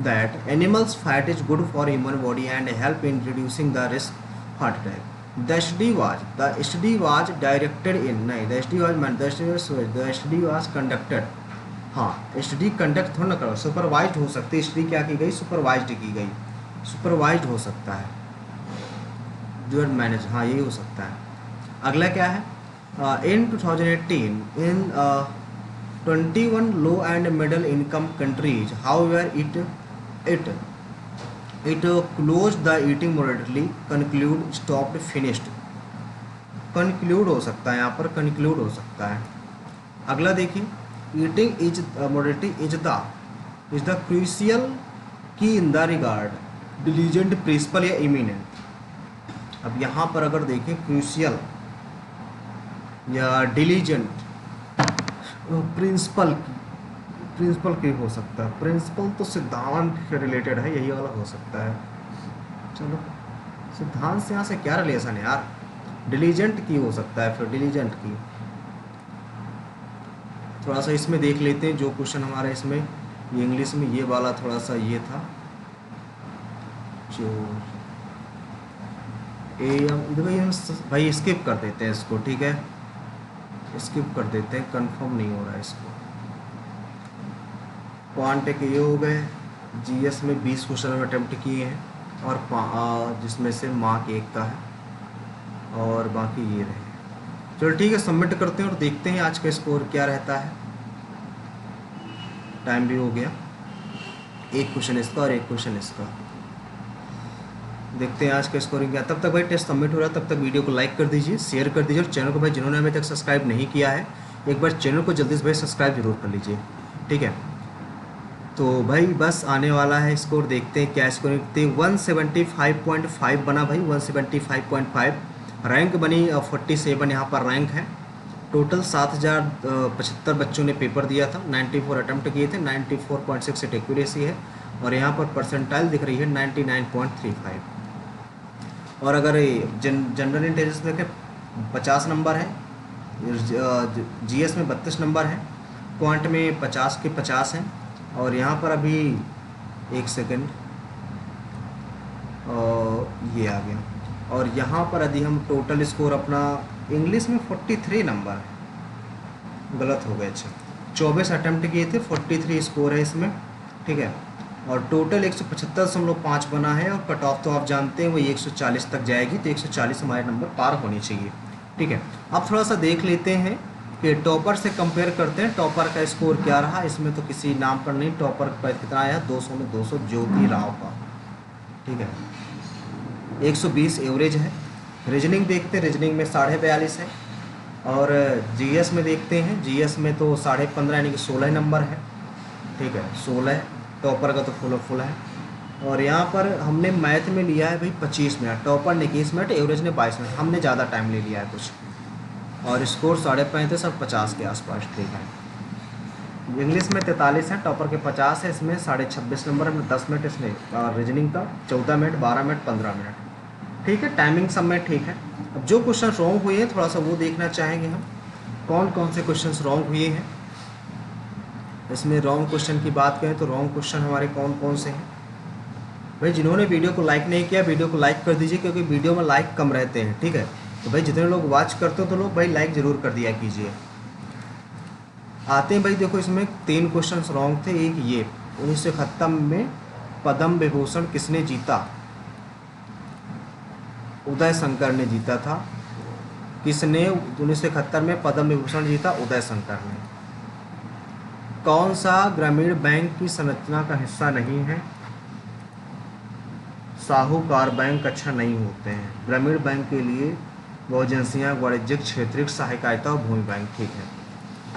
that animals fat is good for human body and help in reducing the risk heart attack. The study was directed in, नहीं द स्टडी वाज कंडक्टेड, हाँ स्टडी कंडक्ट थोड़ा ना करो, supervised हो सकती है, स्टडी क्या की गई, सुपरवाइज्ड की गई, सुपरवाइज्ड हो सकता है, जो मैनेज, हाँ यही हो सकता है। अगला क्या है, in 2018 in 21 low and middle income countries, however it close the eating moderately, conclude stopped finished, conclude हो सकता है यहाँ पर, कंक्लूड हो सकता है। अगला देखिए, eating is moderately is the crucial key in the regard diligent principle या इमिनेंट। अब यहाँ पर अगर देखें क्रूशियल या डिलीजेंट, प्रिंसिपल की हो सकता है, प्रिंसिपल तो सिद्धांत से रिलेटेड है, यही वाला हो सकता है, चलो सिद्धांत से यहाँ से क्या रिलेशन है यार, डिलीजेंट की हो सकता है, फिर डिलीजेंट की। थोड़ा सा इसमें देख लेते हैं जो क्वेश्चन हमारा इसमें, ये इंग्लिश में ये वाला थोड़ा सा ये था, जो भाई स्किप कर देते हैं इसको, ठीक है स्किप कर देते हैं, कंफर्म नहीं हो रहा है इसको। क्वांट के ये हो गए, जीएस में 20 क्वेश्चन हम अटेम्प्ट किए हैं, और जिसमें से मार्क 1 का है, और बाकी ये रहे। चलो ठीक है, सबमिट करते हैं और देखते हैं आज का स्कोर क्या रहता है। टाइम भी हो गया, 1 क्वेश्चन इसका और 1 क्वेश्चन इसका, देखते हैं आज का स्कोरिंग क्या। तब तक भाई टेस्ट सबमिट हो रहा है, तब तक वीडियो को लाइक कर दीजिए, शेयर कर दीजिए, और चैनल को भाई जिन्होंने अभी तक सब्सक्राइब नहीं किया है, एक बार चैनल को जल्दी से भाई सब्सक्राइब जरूर कर लीजिए, ठीक है। तो भाई बस आने वाला है स्कोर, देखते हैं क्या स्कोरिंग थी। 175.5 बना भाई, 175.5 रैंक बनी, 47 यहाँ पर रैंक है। टोटल 7075 बच्चों ने पेपर दिया था, 94 अटैम्प्ट किए थे, 94.68 एक्यूरेसी है, और यहाँ पर परसेंटाइल दिख रही है 99.35। और अगर जनरल इंटेलिजेंस में 50 नंबर है, जीएस में 32 नंबर है, क्वांट में 50 के 50 हैं, और यहाँ पर अभी 1 सेकंड ये आ गया, और यहाँ पर यदि हम टोटल स्कोर अपना, इंग्लिश में 43 नंबर है, गलत हो गए, अच्छा 24 अटैम्प्ट किए थे, 43 स्कोर है इसमें, ठीक है, और टोटल 175.5 बना है, और कट ऑफ तो आप जानते हैं वही 140 तक जाएगी, तो 140 हमारे नंबर पार होनी चाहिए, ठीक है। अब थोड़ा सा देख लेते हैं कि टॉपर से कंपेयर करते हैं, टॉपर का स्कोर क्या रहा। इसमें तो किसी नाम पर नहीं, टॉपर पर कितना आया, 200 में 200 ज्योति राव का, ठीक है, 120 एवरेज है। रीजनिंग देखते हैं, रीजनिंग में 42.5 है, और जीएस में देखते हैं, जीएस में तो 15.5 यानी कि 16 नंबर है, ठीक है 16, टॉपर का तो फुल है। और यहाँ पर हमने मैथ में लिया है भाई 25 मिनट, टॉपर ने 21 मिनट, एवरेज ने 22 मिनट, हमने ज़्यादा टाइम ले लिया है कुछ, और स्कोर 35 और 50 के आसपास, ठीक है। इंग्लिश में 43 है, टॉपर के 50 है, इसमें 26.5 नंबर है, 10 मिनट इसमें रीजनिंग का, 14 मिनट, 12 मिनट, 15 मिनट। ठीक है, टाइमिंग सब में ठीक है। अब जो क्वेश्चन रॉन्ग हुए हैं थोड़ा सा वो देखना चाहेंगे हम, कौन कौन से क्वेश्चन रॉन्ग हुए हैं। इसमें रॉन्ग क्वेश्चन की बात करें तो रॉन्ग क्वेश्चन हमारे कौन कौन से हैं। भाई जिन्होंने वीडियो को लाइक नहीं किया वीडियो को लाइक कर दीजिए, क्योंकि वीडियो में लाइक कम रहते हैं। ठीक है, तो भाई जितने लोग वॉच करते हो तो लोग भाई लाइक ज़रूर कर दिया कीजिए। आते हैं भाई, देखो इसमें 3 क्वेश्चन रॉन्ग थे। एक ये 1971 में पद्म विभूषण किसने जीता? उदय शंकर ने जीता था। किसने 1971 में पद्म विभूषण जीता? उदय शंकर ने। कौन सा ग्रामीण बैंक की संरचना का हिस्सा नहीं है? साहूकार बैंक अच्छा नहीं होते हैं। ग्रामीण बैंक के लिए वो एजेंसियाँ वाणिज्यिक, क्षेत्रीय, सहायता और भूमि बैंक। ठीक है,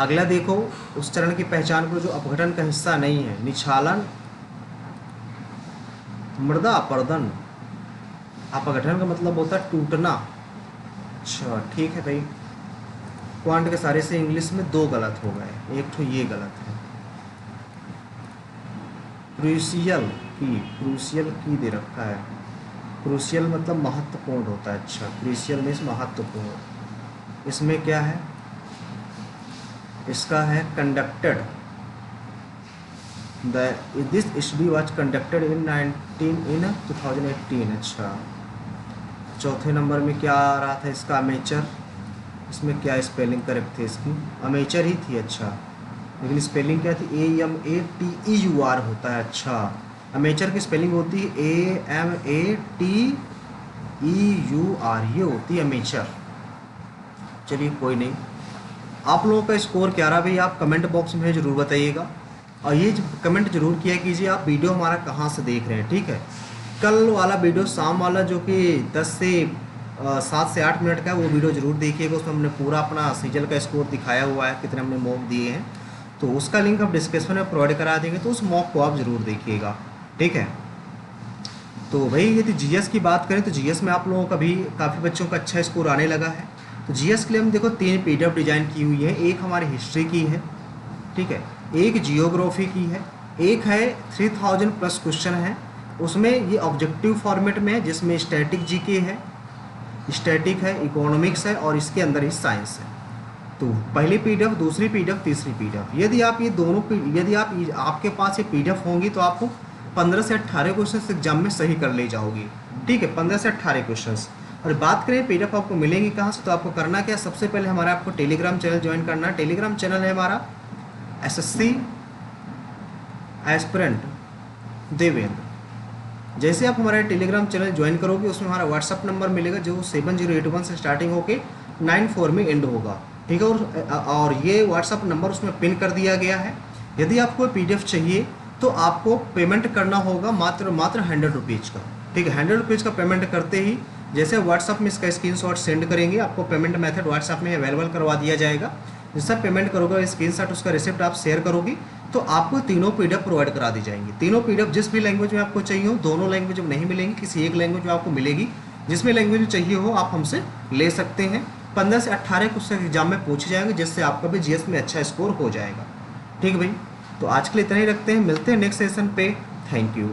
अगला देखो, उस चरण की पहचान करो जो अपघटन का हिस्सा नहीं है। निछालन, मृदा अपरदन। अपघटन का मतलब होता है टूटना। अच्छा ठीक है भाई, क्वांट के सारे से इंग्लिश में 2 गलत हो गए, एक तो ये गलत है। क्रूशियल की, क्रूशियल की दे रखा है। क्रूशियल मतलब महत्वपूर्ण होता है। अच्छा, क्रूशियल मीन्स महत्वपूर्ण। इसमें क्या है? इसका है conducted. This study was conducted in 2018। अच्छा, चौथे नंबर में क्या आ रहा था इसका? अमेचर। इसमें क्या स्पेलिंग करेक्ट थी इसकी? अमेचर ही थी। अच्छा, लेकिन स्पेलिंग क्या थी? AMATEUR होता है। अच्छा, अमेचर की स्पेलिंग होती है AMATEUR, ये होती है अमेचर। चलिए कोई नहीं, आप लोगों का स्कोर क्या रहा भाई आप कमेंट बॉक्स में ज़रूर बताइएगा। और ये कमेंट जरूर किया कीजिए आप वीडियो हमारा कहाँ से देख रहे हैं। ठीक है, कल वाला वीडियो शाम वाला जो कि 7 से 8 मिनट का है, वो वीडियो जरूर देखिएगा। उसमें हमने पूरा अपना सीजल का स्कोर दिखाया हुआ है, कितने हमने मॉक दिए हैं, तो उसका लिंक हम डिस्क्रिप्शन में प्रोवाइड करा देंगे, तो उस मॉक को आप ज़रूर देखिएगा। ठीक है, तो भाई यदि जीएस की बात करें तो जीएस में आप लोगों का भी काफ़ी बच्चों का अच्छा स्कोर आने लगा है। तो जीएस के लिए हम देखो 3 PDF डिज़ाइन की हुई है। एक हमारी हिस्ट्री की है, ठीक है, एक जियोग्राफी की है, एक है 3000 प्लस क्वेश्चन है। उसमें ये ऑब्जेक्टिव फॉर्मेट में है, जिसमें स्टैटिक जीके है, स्टैटिक है, इकोनॉमिक्स है और इसके अंदर ही साइंस है। तो पहली PDF, दूसरी PDF, तीसरी PDF। यदि आप ये दोनों यदि आपके पास ये PDF होंगी तो आपको 15 से 18 क्वेश्चन एग्जाम में सही कर ले जाओगी। ठीक है, 15 से 18 क्वेश्चन। और बात करें PDF आपको मिलेंगी कहाँ से, तो आपको करना क्या, सबसे पहले हमारा आपको टेलीग्राम चैनल ज्वाइन करना है। टेलीग्राम चैनल है हमारा SSC एस्पिरेंट देवेंद्र। जैसे आप हमारा टेलीग्राम चैनल ज्वाइन करोगे उसमें हमारा व्हाट्सअप नंबर मिलेगा जो 7081 से स्टार्टिंग होके 94 में एंड होगा। ठीक है, और ये व्हाट्सअप नंबर उसमें पिन कर दिया गया है। यदि आपको PDF चाहिए तो आपको पेमेंट करना होगा मात्र 100 रुपीज़ का। ठीक है, 100 रुपीज़ का पेमेंट करते ही जैसे व्हाट्सअप में इसका स्क्रीनशॉट सेंड करेंगे, आपको पेमेंट मेथड व्हाट्सअप में अवेलेबल करवा दिया जाएगा। जैसा पेमेंट करोगे स्क्रीनशॉट उसका रिसिप्ट आप शेयर करोगी तो आपको तीनों PDF प्रोवाइड करा दी जाएंगी। तीनों PDF जिस भी लैंग्वेज में आपको चाहिए हो, दोनों लैंग्वेज में नहीं मिलेंगी, किसी एक लैंग्वेज में आपको मिलेगी। जिसमें लैंग्वेज में चाहिए हो आप हमसे ले सकते हैं। 15 से 18 क्वेश्चन एग्जाम में पूछे जाएंगे, जिससे आपका भी GS में अच्छा स्कोर हो जाएगा। ठीक है भाई, तो आज के लिए इतना ही रखते हैं, मिलते हैं नेक्स्ट सेशन पे। Thank you.